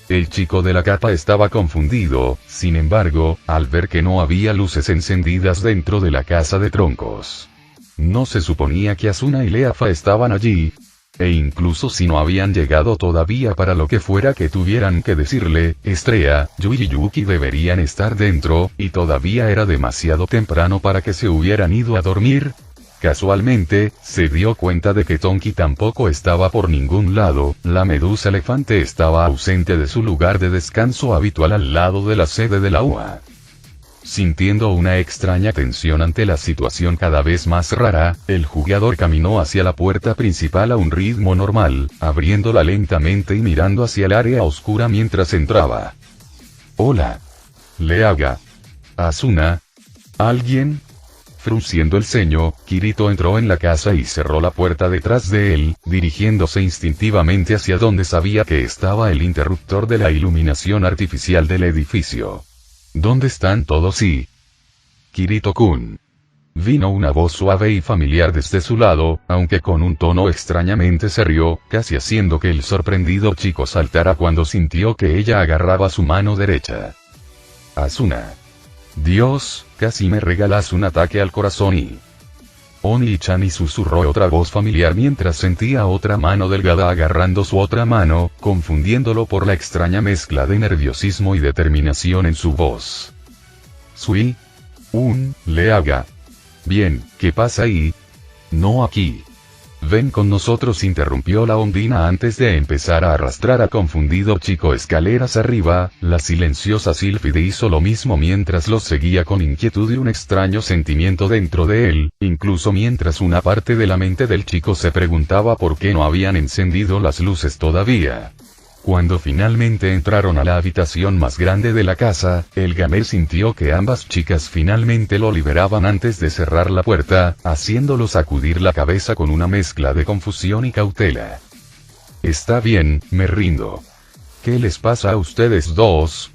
El chico de la capa estaba confundido, sin embargo, al ver que no había luces encendidas dentro de la casa de troncos. No se suponía que Asuna y Leafa estaban allí. E incluso si no habían llegado todavía para lo que fuera que tuvieran que decirle, Estrella, Yui y Yuki deberían estar dentro, y todavía era demasiado temprano para que se hubieran ido a dormir. Casualmente, se dio cuenta de que Tonki tampoco estaba por ningún lado, la medusa elefante estaba ausente de su lugar de descanso habitual al lado de la sede de la UA. Sintiendo una extraña tensión ante la situación cada vez más rara, el jugador caminó hacia la puerta principal a un ritmo normal, abriéndola lentamente y mirando hacia el área oscura mientras entraba. «Hola. Leaga. Asuna. ¿Alguien?» Frunciendo el ceño, Kirito entró en la casa y cerró la puerta detrás de él, dirigiéndose instintivamente hacia donde sabía que estaba el interruptor de la iluminación artificial del edificio. ¿Dónde están todos y...? Kirito-kun. Vino una voz suave y familiar desde su lado, aunque con un tono extrañamente serio, casi haciendo que el sorprendido chico saltara cuando sintió que ella agarraba su mano derecha. Asuna. Dios, casi me regalas un ataque al corazón y... Oni-chan susurró otra voz familiar mientras sentía otra mano delgada agarrando su otra mano, confundiéndolo por la extraña mezcla de nerviosismo y determinación en su voz. Sui. Leaga. Bien, ¿qué pasa ahí? No aquí. Ven con nosotros, interrumpió la ondina antes de empezar a arrastrar a confundido chico escaleras arriba. La silenciosa Sylphide hizo lo mismo mientras los seguía con inquietud y un extraño sentimiento dentro de él, incluso mientras una parte de la mente del chico se preguntaba por qué no habían encendido las luces todavía. Cuando finalmente entraron a la habitación más grande de la casa, el gamer sintió que ambas chicas finalmente lo liberaban antes de cerrar la puerta, haciéndolo sacudir la cabeza con una mezcla de confusión y cautela. Está bien, me rindo. ¿Qué les pasa a ustedes dos?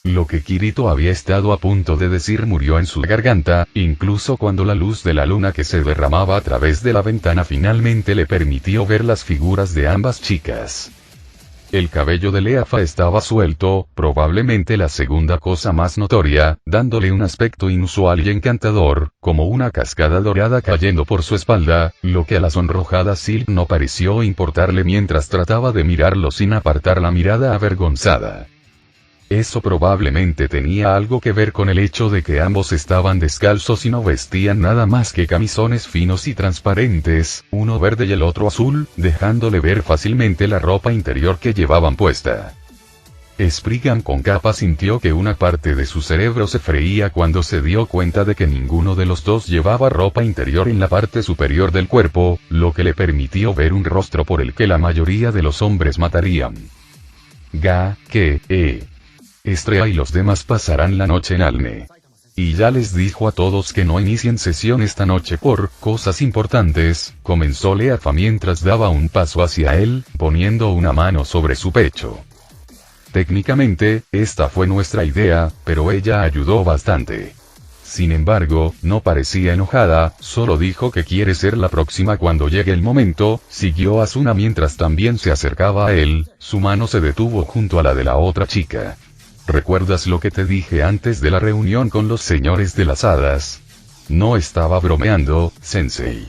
Lo que Kirito había estado a punto de decir murió en su garganta, incluso cuando la luz de la luna que se derramaba a través de la ventana finalmente le permitió ver las figuras de ambas chicas. El cabello de Leafa estaba suelto, probablemente la segunda cosa más notoria, dándole un aspecto inusual y encantador, como una cascada dorada cayendo por su espalda, lo que a la sonrojada Sil no pareció importarle mientras trataba de mirarlo sin apartar la mirada avergonzada. Eso probablemente tenía algo que ver con el hecho de que ambos estaban descalzos y no vestían nada más que camisones finos y transparentes, uno verde y el otro azul, dejándole ver fácilmente la ropa interior que llevaban puesta. Spriggan con capa sintió que una parte de su cerebro se freía cuando se dio cuenta de que ninguno de los dos llevaba ropa interior en la parte superior del cuerpo, lo que le permitió ver un rostro por el que la mayoría de los hombres matarían. Estrella y los demás pasarán la noche en Alne. Y ya les dijo a todos que no inicien sesión esta noche por cosas importantes, comenzó Leafa mientras daba un paso hacia él, poniendo una mano sobre su pecho. Técnicamente, esta fue nuestra idea, pero ella ayudó bastante. Sin embargo, no parecía enojada, solo dijo que quiere ser la próxima cuando llegue el momento, siguió Asuna mientras también se acercaba a él, su mano se detuvo junto a la de la otra chica. ¿Recuerdas lo que te dije antes de la reunión con los señores de las hadas? No estaba bromeando, sensei.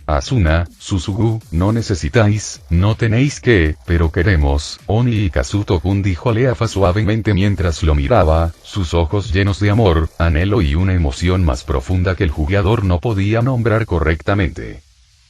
Asuna, Susugu, no necesitáis, no tenéis que, pero queremos, Oni y Kazuto-kun dijo Leafa suavemente mientras lo miraba, sus ojos llenos de amor, anhelo y una emoción más profunda que el jugador no podía nombrar correctamente.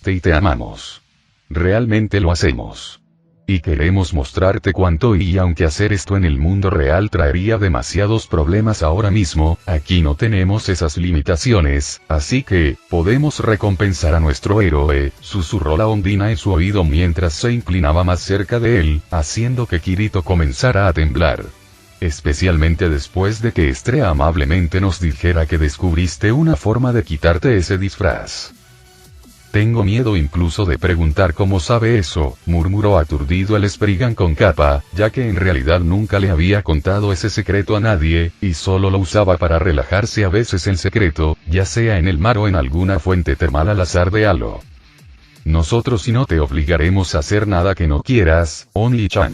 Te amamos. Realmente lo hacemos. Y queremos mostrarte cuánto y aunque hacer esto en el mundo real traería demasiados problemas ahora mismo, aquí no tenemos esas limitaciones, así que, podemos recompensar a nuestro héroe, susurró la Ondina en su oído mientras se inclinaba más cerca de él, haciendo que Kirito comenzara a temblar. Especialmente después de que Estrella amablemente nos dijera que descubriste una forma de quitarte ese disfraz. Tengo miedo incluso de preguntar cómo sabe eso, murmuró aturdido el Spriggan con capa, ya que en realidad nunca le había contado ese secreto a nadie, y solo lo usaba para relajarse a veces en secreto, ya sea en el mar o en alguna fuente termal al azar de Halo. Nosotros no te obligaremos a hacer nada que no quieras, Oni-chan.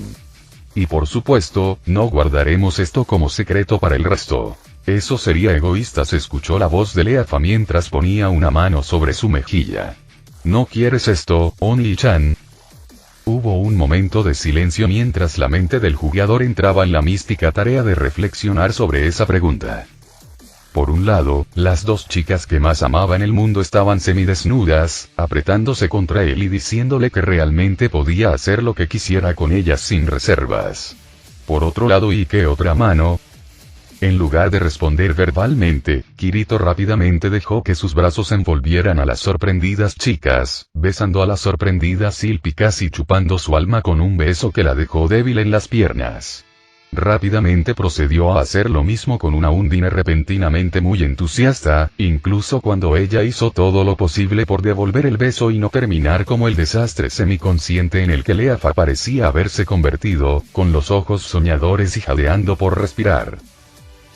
Y por supuesto, no guardaremos esto como secreto para el resto. Eso sería egoísta, se escuchó la voz de Leafa mientras ponía una mano sobre su mejilla. ¿No quieres esto, Oni-chan? Hubo un momento de silencio mientras la mente del jugador entraba en la mística tarea de reflexionar sobre esa pregunta. Por un lado, las dos chicas que más amaba en el mundo estaban semidesnudas, apretándose contra él y diciéndole que realmente podía hacer lo que quisiera con ellas sin reservas. Por otro lado, ¿y qué otra mano? En lugar de responder verbalmente, Kirito rápidamente dejó que sus brazos envolvieran a las sorprendidas chicas, besando a la sorprendida Silp y casi chupando su alma con un beso que la dejó débil en las piernas. Rápidamente procedió a hacer lo mismo con una Undine repentinamente muy entusiasta, incluso cuando ella hizo todo lo posible por devolver el beso y no terminar como el desastre semiconsciente en el que Leafa parecía haberse convertido, con los ojos soñadores y jadeando por respirar.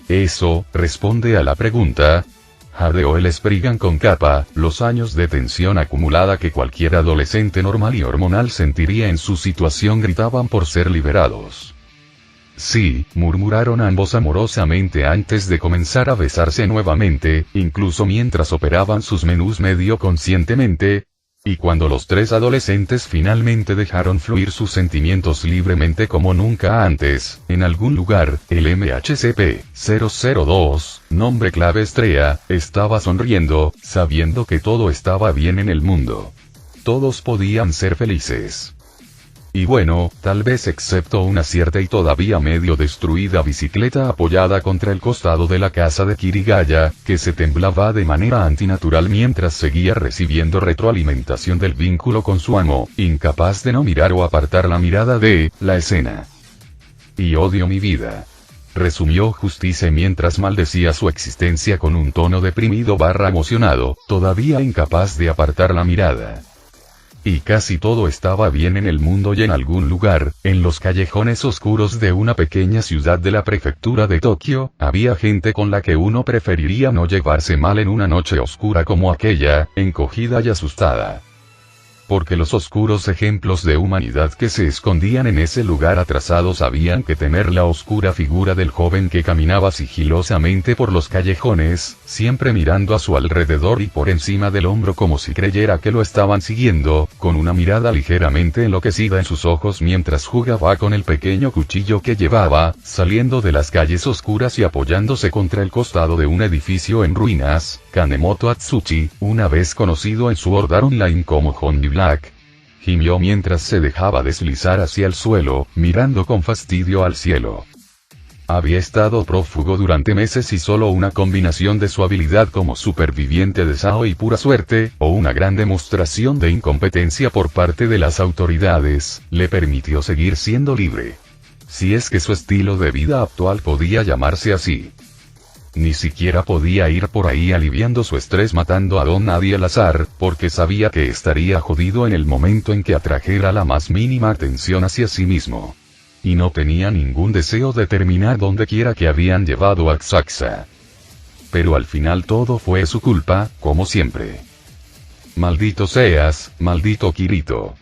Eso, responde a la pregunta. Jadeó el Spriggan con capa, los años de tensión acumulada que cualquier adolescente normal y hormonal sentiría en su situación gritaban por ser liberados. Sí, murmuraron ambos amorosamente antes de comenzar a besarse nuevamente, incluso mientras operaban sus menús medio conscientemente. Y cuando los tres adolescentes finalmente dejaron fluir sus sentimientos libremente como nunca antes, en algún lugar, el MHCP-002, nombre clave Estrella, estaba sonriendo, sabiendo que todo estaba bien en el mundo. Todos podían ser felices. Y bueno, tal vez excepto una cierta y todavía medio destruida bicicleta apoyada contra el costado de la casa de Kirigaya, que se temblaba de manera antinatural mientras seguía recibiendo retroalimentación del vínculo con su amo, incapaz de no mirar o apartar la mirada de la escena. Y odio mi vida. Resumió Justice mientras maldecía su existencia con un tono deprimido / emocionado, todavía incapaz de apartar la mirada. Y casi todo estaba bien en el mundo y en algún lugar, en los callejones oscuros de una pequeña ciudad de la prefectura de Tokio, había gente con la que uno preferiría no llevarse mal en una noche oscura como aquella, encogida y asustada. porque los oscuros ejemplos de humanidad que se escondían en ese lugar atrasado sabían que temer la oscura figura del joven que caminaba sigilosamente por los callejones, siempre mirando a su alrededor y por encima del hombro como si creyera que lo estaban siguiendo, con una mirada ligeramente enloquecida en sus ojos mientras jugaba con el pequeño cuchillo que llevaba, saliendo de las calles oscuras y apoyándose contra el costado de un edificio en ruinas. Kanemoto Atsushi, una vez conocido en su Sword Online como Honey Black, gimió mientras se dejaba deslizar hacia el suelo, mirando con fastidio al cielo. Había estado prófugo durante meses y solo una combinación de su habilidad como superviviente de Sao y pura suerte, o una gran demostración de incompetencia por parte de las autoridades, le permitió seguir siendo libre. Si es que su estilo de vida actual podía llamarse así. Ni siquiera podía ir por ahí aliviando su estrés matando a don nadie al azar, porque sabía que estaría jodido en el momento en que atrajera la más mínima atención hacia sí mismo. Y no tenía ningún deseo de terminar donde quiera que habían llevado a Xaxa. Pero al final todo fue su culpa, como siempre. Maldito seas, maldito Kirito.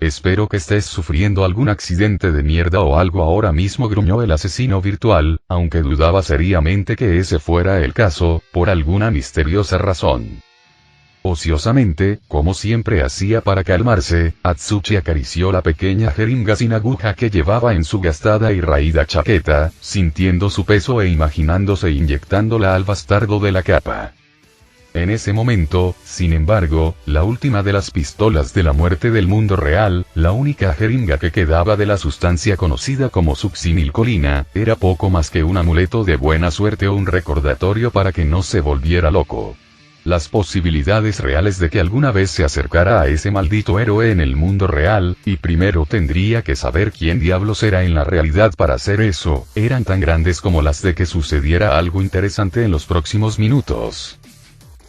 Espero que estés sufriendo algún accidente de mierda o algo ahora mismo, gruñó el asesino virtual, aunque dudaba seriamente que ese fuera el caso, por alguna misteriosa razón. Ociosamente, como siempre hacía para calmarse, Atsushi acarició la pequeña jeringa sin aguja que llevaba en su gastada y raída chaqueta, sintiendo su peso e imaginándose inyectándola al bastardo de la capa. En ese momento, sin embargo, la última de las pistolas de la muerte del mundo real, la única jeringa que quedaba de la sustancia conocida como succinilcolina, era poco más que un amuleto de buena suerte o un recordatorio para que no se volviera loco. Las posibilidades reales de que alguna vez se acercara a ese maldito héroe en el mundo real, y primero tendría que saber quién diablos era en la realidad para hacer eso, eran tan grandes como las de que sucediera algo interesante en los próximos minutos.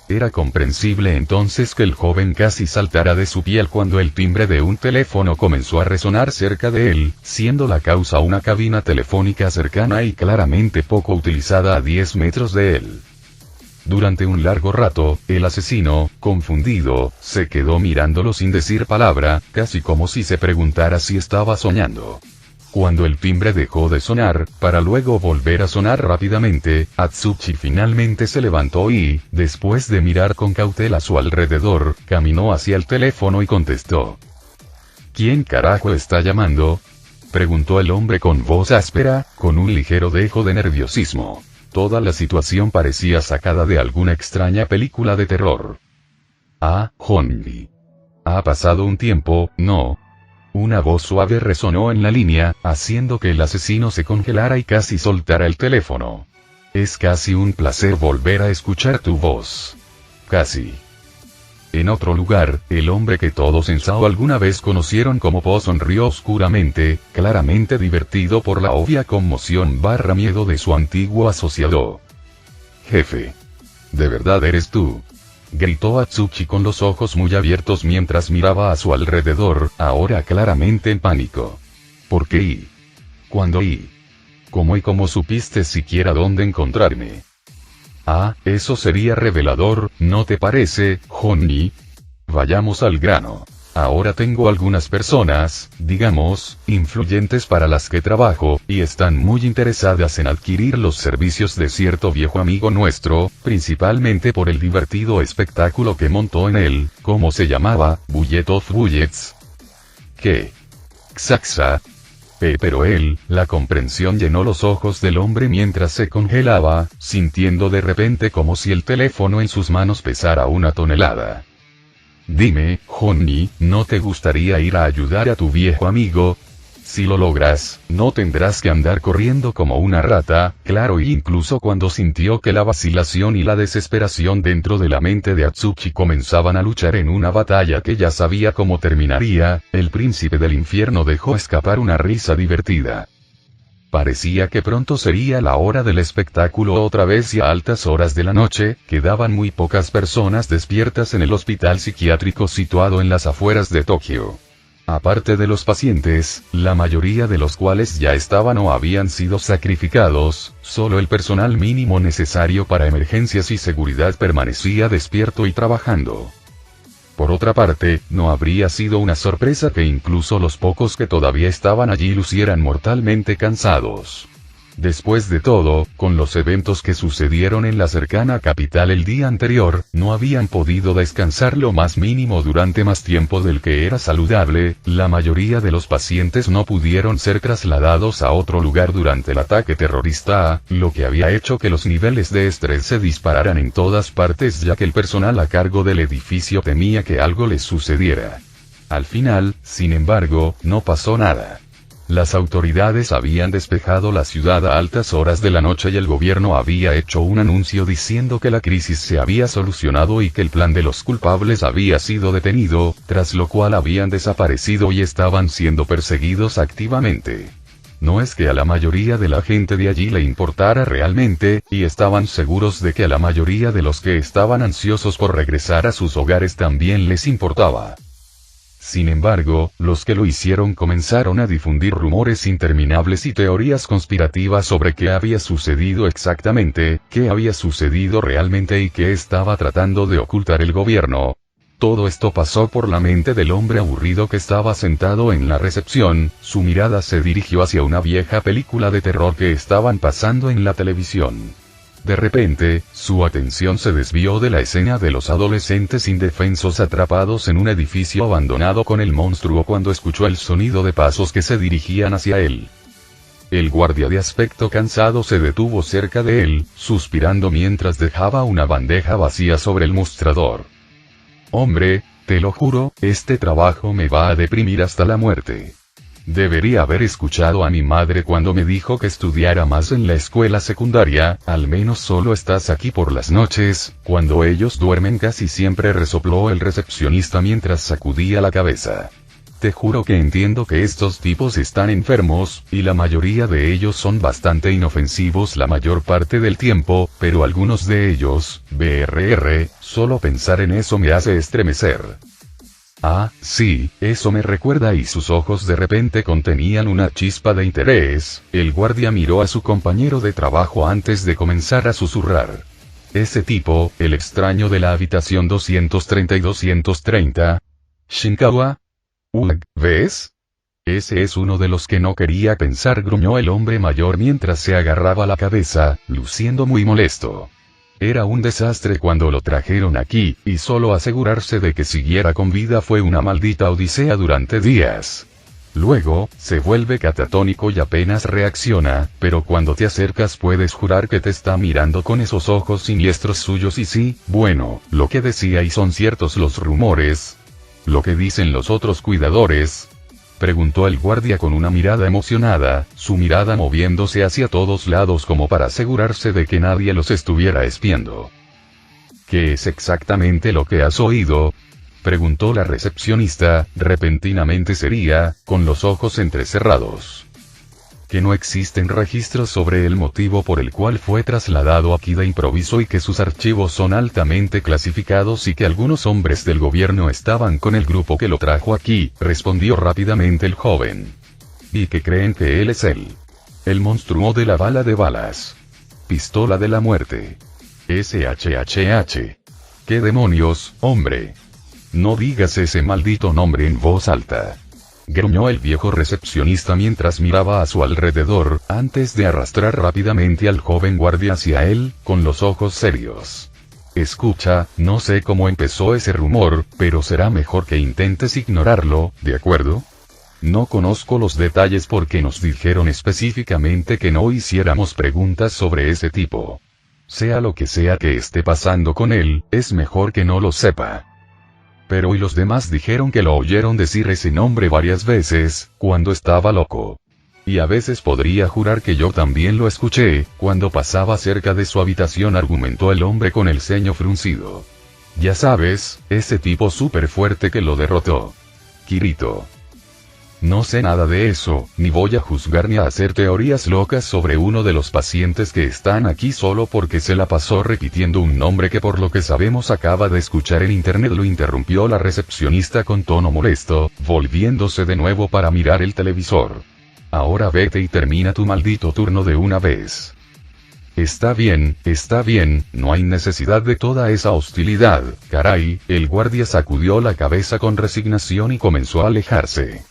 Era comprensible entonces que el joven casi saltara de su piel cuando el timbre de un teléfono comenzó a resonar cerca de él, siendo la causa una cabina telefónica cercana y claramente poco utilizada a 10 metros de él. Durante un largo rato, el asesino, confundido, se quedó mirándolo sin decir palabra, casi como si se preguntara si estaba soñando. Cuando el timbre dejó de sonar, para luego volver a sonar rápidamente, Atsushi finalmente se levantó y, después de mirar con cautela a su alrededor, caminó hacia el teléfono y contestó. ¿Quién carajo está llamando?, preguntó el hombre con voz áspera, con un ligero dejo de nerviosismo. Toda la situación parecía sacada de alguna extraña película de terror. Ah, Honey. Ha pasado un tiempo, ¿no? Una voz suave resonó en la línea, haciendo que el asesino se congelara y casi soltara el teléfono. Es casi un placer volver a escuchar tu voz. Casi. En otro lugar, el hombre que todos en Sao alguna vez conocieron como Po sonrió oscuramente, claramente divertido por la obvia conmoción / miedo de su antiguo asociado. Jefe. ¿De verdad eres tú?, gritó Atsushi con los ojos muy abiertos mientras miraba a su alrededor, ahora claramente en pánico. ¿Por qué y cuándo y cómo supiste siquiera dónde encontrarme? Ah, eso sería revelador, ¿no te parece, Honey? Vayamos al grano. Ahora tengo algunas personas, digamos, influyentes para las que trabajo, y están muy interesadas en adquirir los servicios de cierto viejo amigo nuestro, principalmente por el divertido espectáculo que montó en él, ¿cómo se llamaba? Bullet of Bullets. ¿Qué? Xaxa. Pero él, la comprensión llenó los ojos del hombre mientras se congelaba, sintiendo de repente como si el teléfono en sus manos pesara 1 tonelada. Dime, Honey, ¿no te gustaría ir a ayudar a tu viejo amigo? Si lo logras, no tendrás que andar corriendo como una rata, claro. Y incluso cuando sintió que la vacilación y la desesperación dentro de la mente de Atsushi comenzaban a luchar en una batalla que ya sabía cómo terminaría, el príncipe del infierno dejó escapar una risa divertida. Parecía que pronto sería la hora del espectáculo otra vez y a altas horas de la noche, quedaban muy pocas personas despiertas en el hospital psiquiátrico situado en las afueras de Tokio. Aparte de los pacientes, la mayoría de los cuales ya estaban o habían sido sacrificados, solo el personal mínimo necesario para emergencias y seguridad permanecía despierto y trabajando. Por otra parte, no habría sido una sorpresa que incluso los pocos que todavía estaban allí lucieran mortalmente cansados. Después de todo, con los eventos que sucedieron en la cercana capital el día anterior, no habían podido descansar lo más mínimo durante más tiempo del que era saludable. La mayoría de los pacientes no pudieron ser trasladados a otro lugar durante el ataque terrorista, lo que había hecho que los niveles de estrés se dispararan en todas partes, ya que el personal a cargo del edificio temía que algo les sucediera. Al final, sin embargo, no pasó nada. Las autoridades habían despejado la ciudad a altas horas de la noche y el gobierno había hecho un anuncio diciendo que la crisis se había solucionado y que el plan de los culpables había sido detenido, tras lo cual habían desaparecido y estaban siendo perseguidos activamente. No es que a la mayoría de la gente de allí le importara realmente, y estaban seguros de que a la mayoría de los que estaban ansiosos por regresar a sus hogares también les importaba. Sin embargo, los que lo hicieron comenzaron a difundir rumores interminables y teorías conspirativas sobre qué había sucedido exactamente, qué había sucedido realmente y qué estaba tratando de ocultar el gobierno. Todo esto pasó por la mente del hombre aburrido que estaba sentado en la recepción. Su mirada se dirigió hacia una vieja película de terror que estaban pasando en la televisión. De repente, su atención se desvió de la escena de los adolescentes indefensos atrapados en un edificio abandonado con el monstruo cuando escuchó el sonido de pasos que se dirigían hacia él. El guardia de aspecto cansado se detuvo cerca de él, suspirando mientras dejaba una bandeja vacía sobre el mostrador. «Hombre, te lo juro, este trabajo me va a deprimir hasta la muerte. Debería haber escuchado a mi madre cuando me dijo que estudiara más en la escuela secundaria. Al menos solo estás aquí por las noches, cuando ellos duermen», casi siempre resopló el recepcionista mientras sacudía la cabeza. «Te juro que entiendo que estos tipos están enfermos, y la mayoría de ellos son bastante inofensivos la mayor parte del tiempo, pero algunos de ellos, solo pensar en eso me hace estremecer». «Ah, sí, eso me recuerda», y sus ojos de repente contenían una chispa de interés. El guardia miró a su compañero de trabajo antes de comenzar a susurrar. «Ese tipo, el extraño de la habitación 230 y 230. Shinkawa. ¿Ves? Ese es uno de los que no quería pensar», gruñó el hombre mayor mientras se agarraba la cabeza, luciendo muy molesto. Era un desastre cuando lo trajeron aquí, y solo asegurarse de que siguiera con vida fue una maldita odisea durante días. Luego, se vuelve catatónico y apenas reacciona, pero cuando te acercas puedes jurar que te está mirando con esos ojos siniestros suyos. «Y sí, bueno, lo que decía y son ciertos los rumores. ¿Lo que dicen los otros cuidadores?», preguntó el guardia con una mirada emocionada, su mirada moviéndose hacia todos lados como para asegurarse de que nadie los estuviera espiando. «¿Qué es exactamente lo que has oído?», preguntó la recepcionista, repentinamente seria, con los ojos entrecerrados. «Que no existen registros sobre el motivo por el cual fue trasladado aquí de improviso y que sus archivos son altamente clasificados y que algunos hombres del gobierno estaban con el grupo que lo trajo aquí», respondió rápidamente el joven. «Y que creen que él es el monstruo de la bala de balas. Pistola de la muerte. SHHH. ¿Qué demonios, hombre? No digas ese maldito nombre en voz alta», gruñó el viejo recepcionista mientras miraba a su alrededor, antes de arrastrar rápidamente al joven guardia hacia él, con los ojos serios. «Escucha, no sé cómo empezó ese rumor, pero será mejor que intentes ignorarlo, ¿de acuerdo? No conozco los detalles porque nos dijeron específicamente que no hiciéramos preguntas sobre ese tipo. Sea lo que sea que esté pasando con él, es mejor que no lo sepa. Pero y los demás dijeron que lo oyeron decir ese nombre varias veces, cuando estaba loco. Y a veces podría jurar que yo también lo escuché, cuando pasaba cerca de su habitación», argumentó el hombre con el ceño fruncido. «Ya sabes, ese tipo súper fuerte que lo derrotó. Kirito. No sé nada de eso, ni voy a juzgar ni a hacer teorías locas sobre uno de los pacientes que están aquí solo porque se la pasó repitiendo un nombre que por lo que sabemos acaba de escuchar en internet», lo interrumpió la recepcionista con tono molesto, volviéndose de nuevo para mirar el televisor. «Ahora vete y termina tu maldito turno de una vez». Está bien, no hay necesidad de toda esa hostilidad, caray. El guardia sacudió la cabeza con resignación y comenzó a alejarse.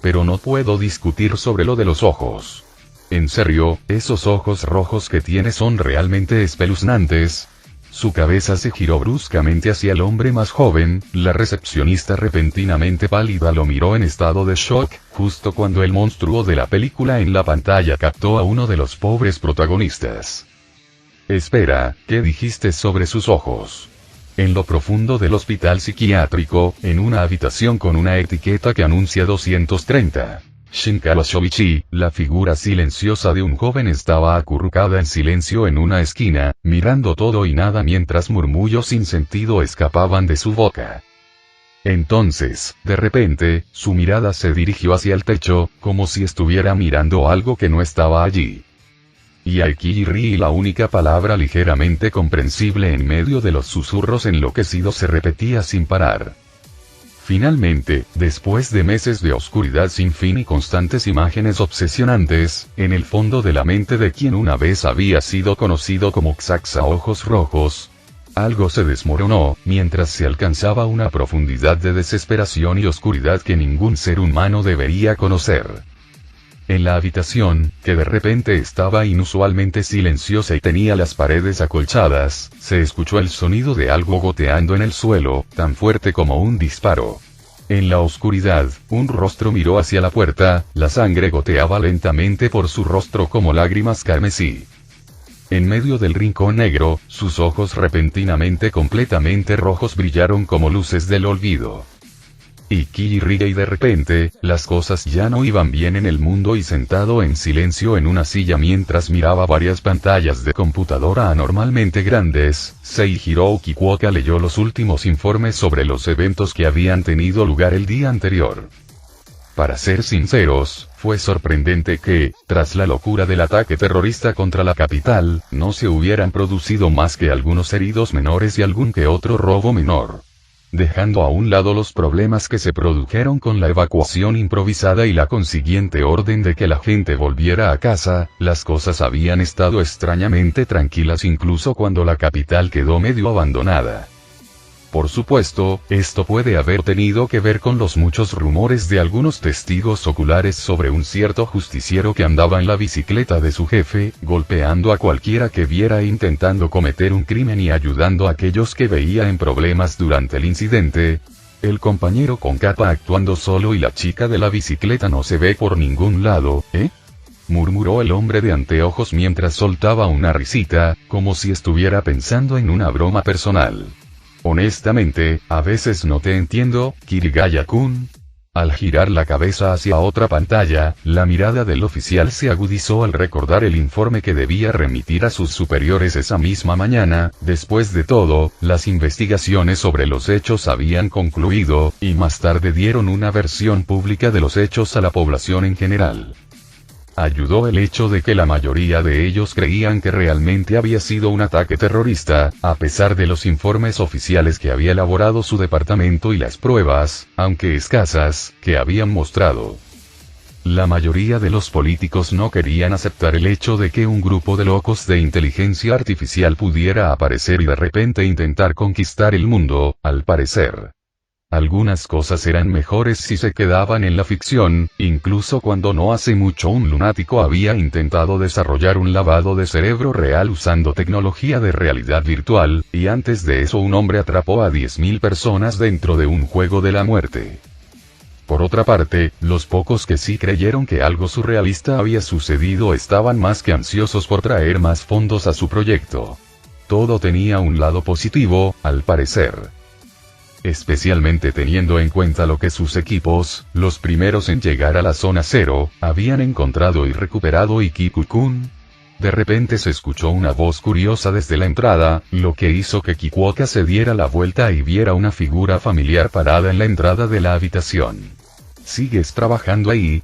Pero no puedo discutir sobre lo de los ojos. En serio, esos ojos rojos que tiene son realmente espeluznantes. Su cabeza se giró bruscamente hacia el hombre más joven. La recepcionista repentinamente pálida lo miró en estado de shock, justo cuando el monstruo de la película en la pantalla captó a uno de los pobres protagonistas. Espera, ¿qué dijiste sobre sus ojos? En lo profundo del hospital psiquiátrico, en una habitación con una etiqueta que anuncia 230. Shinkawashoichi, la figura silenciosa de un joven estaba acurrucada en silencio en una esquina, mirando todo y nada mientras murmullos sin sentido escapaban de su boca. Entonces, de repente, su mirada se dirigió hacia el techo, como si estuviera mirando algo que no estaba allí. Y Aikiri, la única palabra ligeramente comprensible en medio de los susurros enloquecidos, se repetía sin parar. Finalmente, después de meses de oscuridad sin fin y constantes imágenes obsesionantes, en el fondo de la mente de quien una vez había sido conocido como Xaxa Ojos Rojos, algo se desmoronó, mientras se alcanzaba una profundidad de desesperación y oscuridad que ningún ser humano debería conocer. En la habitación, que de repente estaba inusualmente silenciosa y tenía las paredes acolchadas, se escuchó el sonido de algo goteando en el suelo, tan fuerte como un disparo. En la oscuridad, un rostro miró hacia la puerta, la sangre goteaba lentamente por su rostro como lágrimas carmesí. En medio del rincón negro, sus ojos repentinamente completamente rojos brillaron como luces del olvido. Y de repente, las cosas ya no iban bien en el mundo y sentado en silencio en una silla mientras miraba varias pantallas de computadora anormalmente grandes, Seihiro Kikuoka leyó los últimos informes sobre los eventos que habían tenido lugar el día anterior. Para ser sinceros, fue sorprendente que, tras la locura del ataque terrorista contra la capital, no se hubieran producido más que algunos heridos menores y algún que otro robo menor. Dejando a un lado los problemas que se produjeron con la evacuación improvisada y la consiguiente orden de que la gente volviera a casa, las cosas habían estado extrañamente tranquilas incluso cuando la capital quedó medio abandonada. Por supuesto, esto puede haber tenido que ver con los muchos rumores de algunos testigos oculares sobre un cierto justiciero que andaba en la bicicleta de su jefe, golpeando a cualquiera que viera intentando cometer un crimen y ayudando a aquellos que veía en problemas durante el incidente. El compañero con capa actuando solo y la chica de la bicicleta no se ve por ningún lado, ¿eh? Murmuró el hombre de anteojos mientras soltaba una risita, como si estuviera pensando en una broma personal. Honestamente, a veces no te entiendo, Kirigaya-kun. Al girar la cabeza hacia otra pantalla, la mirada del oficial se agudizó al recordar el informe que debía remitir a sus superiores esa misma mañana. Después de todo, las investigaciones sobre los hechos habían concluido, y más tarde dieron una versión pública de los hechos a la población en general. Ayudó el hecho de que la mayoría de ellos creían que realmente había sido un ataque terrorista, a pesar de los informes oficiales que había elaborado su departamento y las pruebas, aunque escasas, que habían mostrado. La mayoría de los políticos no querían aceptar el hecho de que un grupo de locos de inteligencia artificial pudiera aparecer y de repente intentar conquistar el mundo, al parecer. Algunas cosas eran mejores si se quedaban en la ficción, incluso cuando no hace mucho un lunático había intentado desarrollar un lavado de cerebro real usando tecnología de realidad virtual, y antes de eso un hombre atrapó a 10.000 personas dentro de un juego de la muerte. Por otra parte, los pocos que sí creyeron que algo surrealista había sucedido estaban más que ansiosos por traer más fondos a su proyecto. Todo tenía un lado positivo, al parecer. Especialmente teniendo en cuenta lo que sus equipos, los primeros en llegar a la zona cero, habían encontrado y recuperado Ikiku-kun. De repente se escuchó una voz curiosa desde la entrada, lo que hizo que Kikuoka se diera la vuelta y viera una figura familiar parada en la entrada de la habitación. ¿Sigues trabajando ahí?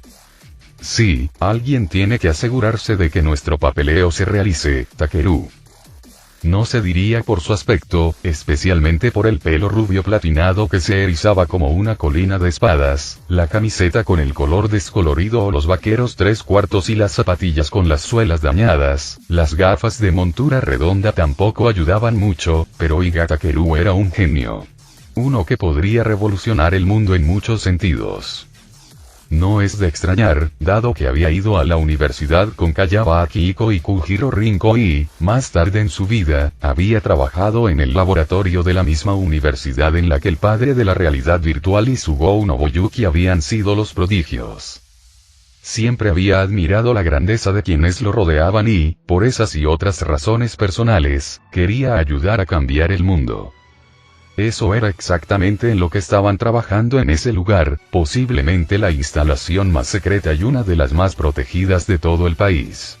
Sí, alguien tiene que asegurarse de que nuestro papeleo se realice, Takeru. No se diría por su aspecto, especialmente por el pelo rubio platinado que se erizaba como una colina de espadas, la camiseta con el color descolorido o los vaqueros 3/4 y las zapatillas con las suelas dañadas. Las gafas de montura redonda tampoco ayudaban mucho, pero Iga Takeru era un genio. Uno que podría revolucionar el mundo en muchos sentidos. No es de extrañar, dado que había ido a la universidad con Kayaba Akihiko y Kujiro Rinko y, más tarde en su vida, había trabajado en el laboratorio de la misma universidad en la que el padre de la realidad virtual y Sugou Nobuyuki habían sido los prodigios. Siempre había admirado la grandeza de quienes lo rodeaban y, por esas y otras razones personales, quería ayudar a cambiar el mundo. Eso era exactamente en lo que estaban trabajando en ese lugar, posiblemente la instalación más secreta y una de las más protegidas de todo el país.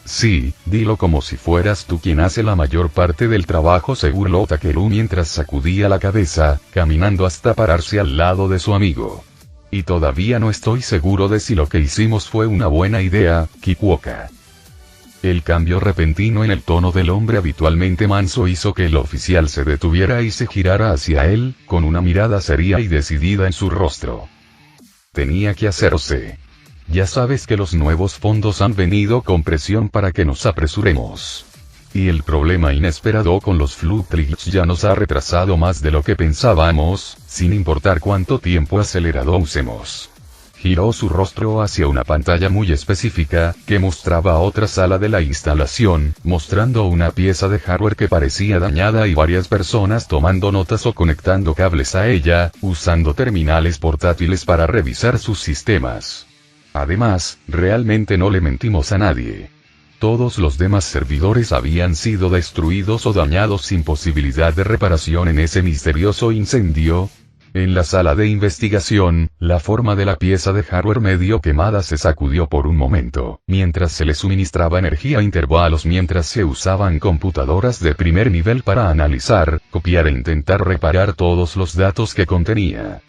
Sí, dilo como si fueras tú quien hace la mayor parte del trabajo, se burló Takeru mientras sacudía la cabeza, caminando hasta pararse al lado de su amigo. Y todavía no estoy seguro de si lo que hicimos fue una buena idea, Kikuoka. El cambio repentino en el tono del hombre habitualmente manso hizo que el oficial se detuviera y se girara hacia él, con una mirada seria y decidida en su rostro. Tenía que hacerse. Ya sabes que los nuevos fondos han venido con presión para que nos apresuremos. Y el problema inesperado con los Flutlights ya nos ha retrasado más de lo que pensábamos, sin importar cuánto tiempo acelerado usemos. Giró su rostro hacia una pantalla muy específica, que mostraba otra sala de la instalación, mostrando una pieza de hardware que parecía dañada y varias personas tomando notas o conectando cables a ella, usando terminales portátiles para revisar sus sistemas. Además, realmente no le mentimos a nadie. Todos los demás servidores habían sido destruidos o dañados sin posibilidad de reparación en ese misterioso incendio. En la sala de investigación, la forma de la pieza de hardware medio quemada se sacudió por un momento, mientras se le suministraba energía a intervalos mientras se usaban computadoras de primer nivel para analizar, copiar e intentar reparar todos los datos que contenía.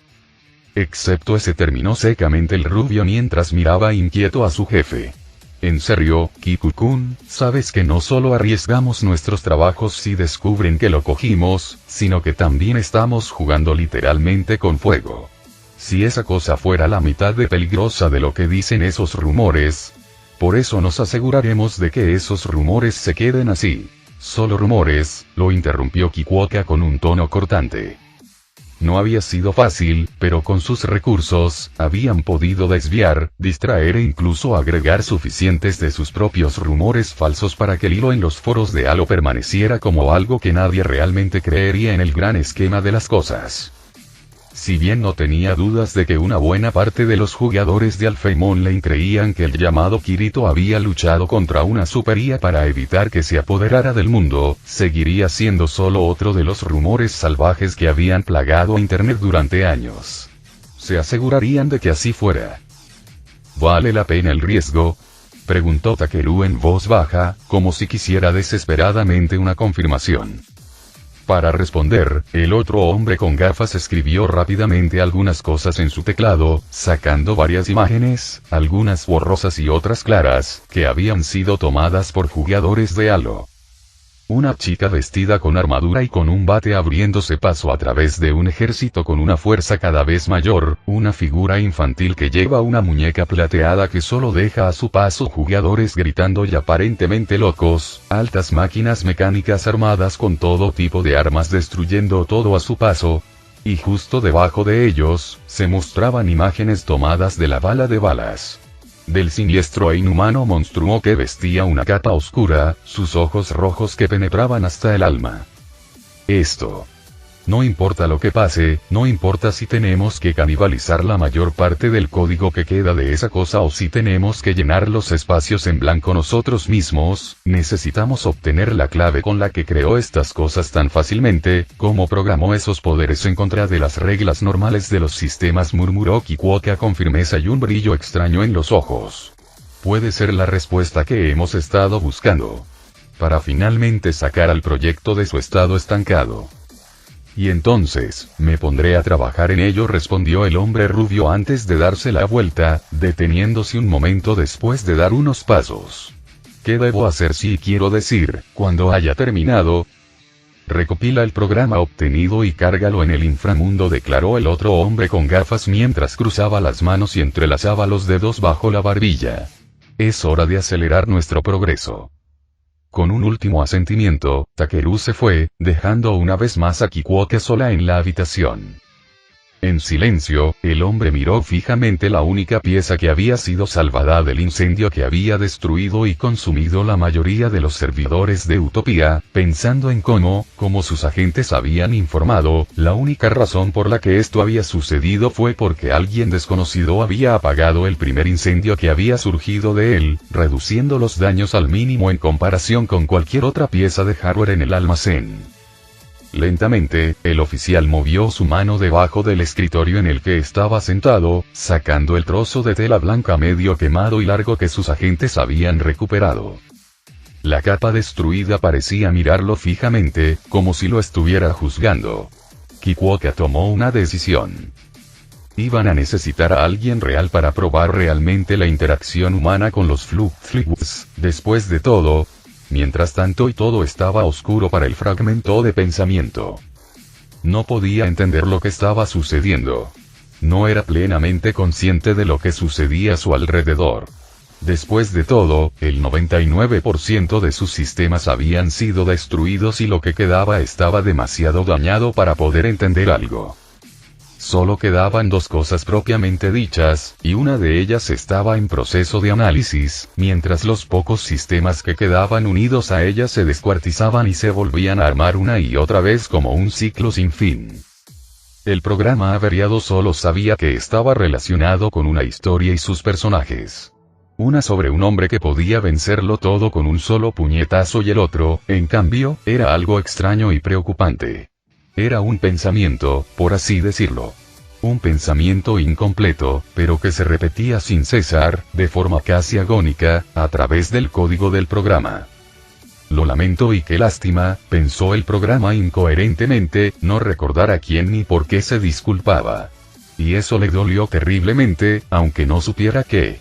Excepto ese, terminó secamente el rubio mientras miraba inquieto a su jefe. En serio, Kiku-kun, sabes que no solo arriesgamos nuestros trabajos si descubren que lo cogimos, sino que también estamos jugando literalmente con fuego. Si esa cosa fuera la mitad de peligrosa de lo que dicen esos rumores, por eso nos aseguraremos de que esos rumores se queden así. Solo rumores, lo interrumpió Kikuoka con un tono cortante. No había sido fácil, pero con sus recursos, habían podido desviar, distraer e incluso agregar suficientes de sus propios rumores falsos para que el hilo en los foros de Halo permaneciera como algo que nadie realmente creería en el gran esquema de las cosas. Si bien no tenía dudas de que una buena parte de los jugadores de Alphaemon Lane creían que el llamado Kirito había luchado contra una supería para evitar que se apoderara del mundo, seguiría siendo solo otro de los rumores salvajes que habían plagado a Internet durante años. Se asegurarían de que así fuera. ¿Vale la pena el riesgo?, preguntó Takeru en voz baja, como si quisiera desesperadamente una confirmación. Para responder, el otro hombre con gafas escribió rápidamente algunas cosas en su teclado, sacando varias imágenes, algunas borrosas y otras claras, que habían sido tomadas por jugadores de Halo. Una chica vestida con armadura y con un bate abriéndose paso a través de un ejército con una fuerza cada vez mayor, una figura infantil que lleva una muñeca plateada que solo deja a su paso jugadores gritando y aparentemente locos, altas máquinas mecánicas armadas con todo tipo de armas destruyendo todo a su paso, y justo debajo de ellos, se mostraban imágenes tomadas de la bala de balas. Del siniestro e inhumano monstruo que vestía una capa oscura, sus ojos rojos que penetraban hasta el alma. Esto. No importa lo que pase, no importa si tenemos que canibalizar la mayor parte del código que queda de esa cosa o si tenemos que llenar los espacios en blanco nosotros mismos, necesitamos obtener la clave con la que creó estas cosas tan fácilmente, como programó esos poderes en contra de las reglas normales de los sistemas, murmuró Kikuoka con firmeza y un brillo extraño en los ojos. Puede ser la respuesta que hemos estado buscando. Para finalmente sacar al proyecto de su estado estancado. Y entonces, me pondré a trabajar en ello, respondió el hombre rubio antes de darse la vuelta, deteniéndose un momento después de dar unos pasos. ¿Qué debo hacer si quiero decir, cuando haya terminado? Recopila el programa obtenido y cárgalo en el inframundo, declaró el otro hombre con gafas mientras cruzaba las manos y entrelazaba los dedos bajo la barbilla. Es hora de acelerar nuestro progreso. Con un último asentimiento, Takeru se fue, dejando una vez más a Kikuoka sola en la habitación. En silencio, el hombre miró fijamente la única pieza que había sido salvada del incendio que había destruido y consumido la mayoría de los servidores de Utopía, pensando en cómo, como sus agentes habían informado, la única razón por la que esto había sucedido fue porque alguien desconocido había apagado el primer incendio que había surgido de él, reduciendo los daños al mínimo en comparación con cualquier otra pieza de hardware en el almacén. Lentamente, el oficial movió su mano debajo del escritorio en el que estaba sentado, sacando el trozo de tela blanca medio quemado y largo que sus agentes habían recuperado. La capa destruida parecía mirarlo fijamente, como si lo estuviera juzgando. Kikuoka tomó una decisión. Iban a necesitar a alguien real para probar realmente la interacción humana con los Flugfligs. Después de todo, mientras tanto y todo estaba oscuro para el fragmento de pensamiento. No podía entender lo que estaba sucediendo. No era plenamente consciente de lo que sucedía a su alrededor. Después de todo, el 99% de sus sistemas habían sido destruidos y lo que quedaba estaba demasiado dañado para poder entender algo. Solo quedaban dos cosas propiamente dichas, y una de ellas estaba en proceso de análisis, mientras los pocos sistemas que quedaban unidos a ella se descuartizaban y se volvían a armar una y otra vez como un ciclo sin fin. El programa averiado solo sabía que estaba relacionado con una historia y sus personajes. Una sobre un hombre que podía vencerlo todo con un solo puñetazo y el otro, en cambio, era algo extraño y preocupante. Era un pensamiento, por así decirlo. Un pensamiento incompleto, pero que se repetía sin cesar, de forma casi agónica, a través del código del programa. Lo lamento y qué lástima, pensó el programa incoherentemente, no recordar a quién ni por qué se disculpaba. Y eso le dolió terriblemente, aunque no supiera qué.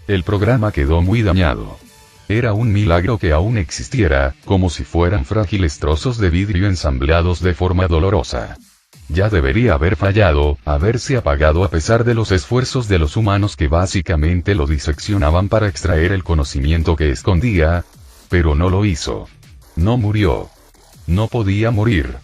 El programa quedó muy dañado. Era un milagro que aún existiera, como si fueran frágiles trozos de vidrio ensamblados de forma dolorosa. Ya debería haber fallado, haberse apagado a pesar de los esfuerzos de los humanos que básicamente lo diseccionaban para extraer el conocimiento que escondía, pero no lo hizo. No murió. No podía morir.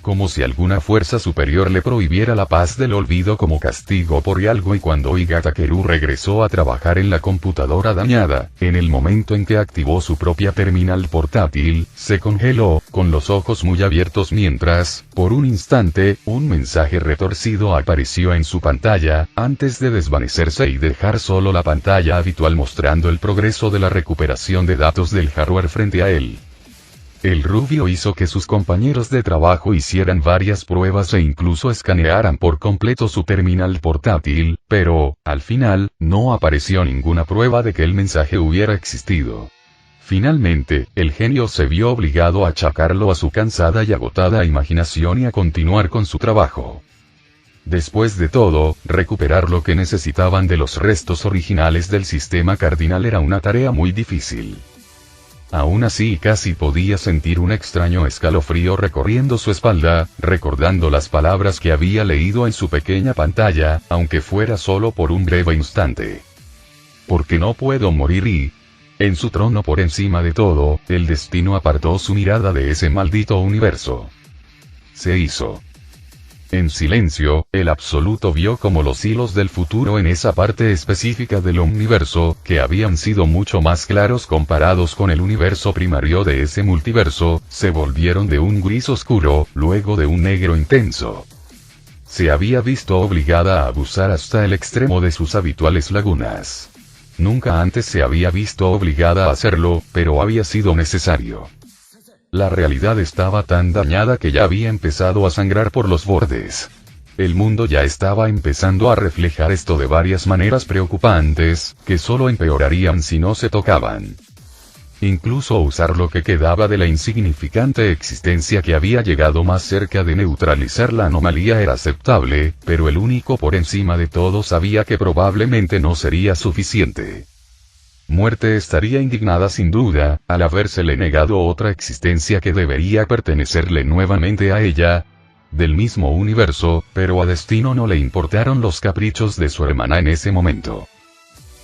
Como si alguna fuerza superior le prohibiera la paz del olvido como castigo por algo, y cuando Takeru regresó a trabajar en la computadora dañada, en el momento en que activó su propia terminal portátil, se congeló, con los ojos muy abiertos mientras, por un instante, un mensaje retorcido apareció en su pantalla, antes de desvanecerse y dejar solo la pantalla habitual mostrando el progreso de la recuperación de datos del hardware frente a él. El rubio hizo que sus compañeros de trabajo hicieran varias pruebas e incluso escanearan por completo su terminal portátil, pero, al final, no apareció ninguna prueba de que el mensaje hubiera existido. Finalmente, el genio se vio obligado a achacarlo a su cansada y agotada imaginación y a continuar con su trabajo. Después de todo, recuperar lo que necesitaban de los restos originales del sistema cardinal era una tarea muy difícil. Aún así casi podía sentir un extraño escalofrío recorriendo su espalda, recordando las palabras que había leído en su pequeña pantalla, aunque fuera solo por un breve instante. Porque no puedo morir y... En su trono por encima de todo, el destino apartó su mirada de ese maldito universo. Se hizo. En silencio, el absoluto vio como los hilos del futuro en esa parte específica del universo, que habían sido mucho más claros comparados con el universo primario de ese multiverso, se volvieron de un gris oscuro, luego de un negro intenso. Se había visto obligada a abusar hasta el extremo de sus habituales lagunas. Nunca antes se había visto obligada a hacerlo, pero había sido necesario. La realidad estaba tan dañada que ya había empezado a sangrar por los bordes. El mundo ya estaba empezando a reflejar esto de varias maneras preocupantes, que solo empeorarían si no se tocaban. Incluso usar lo que quedaba de la insignificante existencia que había llegado más cerca de neutralizar la anomalía era aceptable, pero el único por encima de todo sabía que probablemente no sería suficiente. Muerte estaría indignada sin duda, al habérsele negado otra existencia que debería pertenecerle nuevamente a ella, del mismo universo, pero a Destino no le importaron los caprichos de su hermana en ese momento.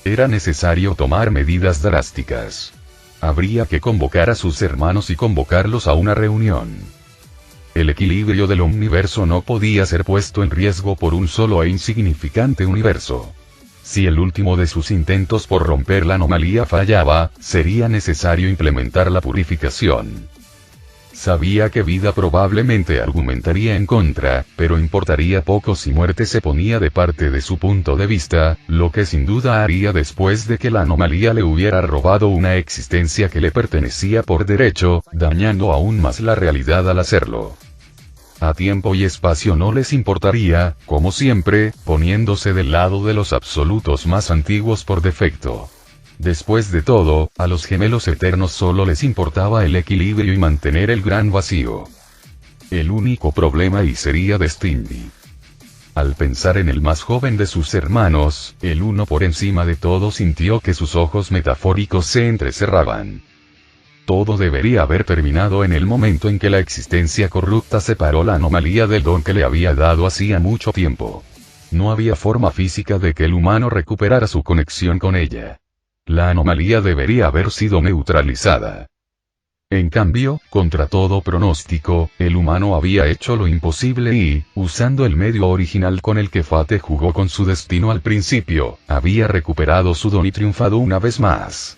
Era necesario tomar medidas drásticas. Habría que convocar a sus hermanos y convocarlos a una reunión. El equilibrio del universo no podía ser puesto en riesgo por un solo e insignificante universo. Si el último de sus intentos por romper la anomalía fallaba, sería necesario implementar la purificación. Sabía que Vida probablemente argumentaría en contra, pero importaría poco si Muerte se ponía de parte de su punto de vista, lo que sin duda haría después de que la anomalía le hubiera robado una existencia que le pertenecía por derecho, dañando aún más la realidad al hacerlo. A tiempo y espacio no les importaría, como siempre, poniéndose del lado de los absolutos más antiguos por defecto. Después de todo, a los gemelos eternos solo les importaba el equilibrio y mantener el gran vacío. El único problema y sería Destiny. Al pensar en el más joven de sus hermanos, el uno por encima de todo sintió que sus ojos metafóricos se entrecerraban. Todo debería haber terminado en el momento en que la existencia corrupta separó la anomalía del don que le había dado hacía mucho tiempo. No había forma física de que el humano recuperara su conexión con ella. La anomalía debería haber sido neutralizada. En cambio, contra todo pronóstico, el humano había hecho lo imposible y, usando el medio original con el que Fate jugó con su destino al principio, había recuperado su don y triunfado una vez más.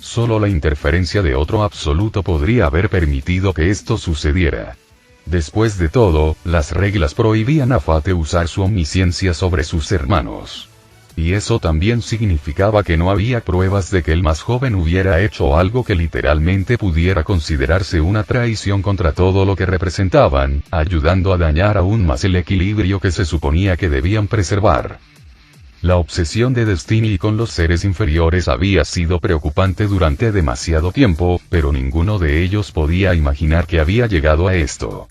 Solo la interferencia de otro absoluto podría haber permitido que esto sucediera. Después de todo, las reglas prohibían a Fate usar su omnisciencia sobre sus hermanos. Y eso también significaba que no había pruebas de que el más joven hubiera hecho algo que literalmente pudiera considerarse una traición contra todo lo que representaban, ayudando a dañar aún más el equilibrio que se suponía que debían preservar. La obsesión de Destiny con los seres inferiores había sido preocupante durante demasiado tiempo, pero ninguno de ellos podía imaginar que había llegado a esto.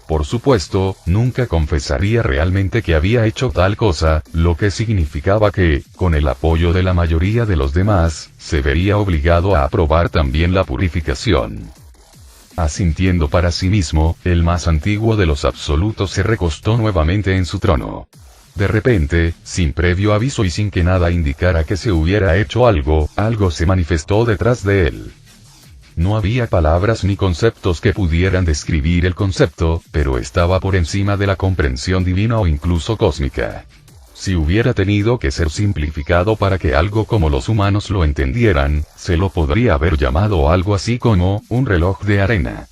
Por supuesto, nunca confesaría realmente que había hecho tal cosa, lo que significaba que, con el apoyo de la mayoría de los demás, se vería obligado a aprobar también la purificación. Asintiendo para sí mismo, el más antiguo de los absolutos se recostó nuevamente en su trono. De repente, sin previo aviso y sin que nada indicara que se hubiera hecho algo se manifestó detrás de él. No había palabras ni conceptos que pudieran describir el concepto, pero estaba por encima de la comprensión divina o incluso cósmica. Si hubiera tenido que ser simplificado para que algo como los humanos lo entendieran, se lo podría haber llamado algo así como un reloj de arena.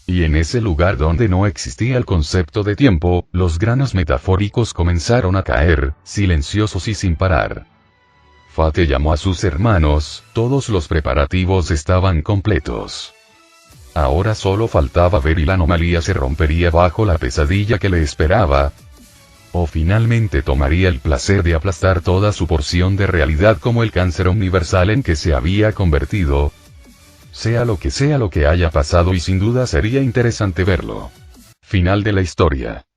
Y en ese lugar donde no existía el concepto de tiempo, los granos metafóricos comenzaron a caer, silenciosos y sin parar. Fate llamó a sus hermanos, todos los preparativos estaban completos. Ahora solo faltaba ver y la anomalía se rompería bajo la pesadilla que le esperaba. O finalmente tomaría el placer de aplastar toda su porción de realidad como el cáncer universal en que se había convertido. Sea lo que haya pasado y sin duda sería interesante verlo. Final de la historia.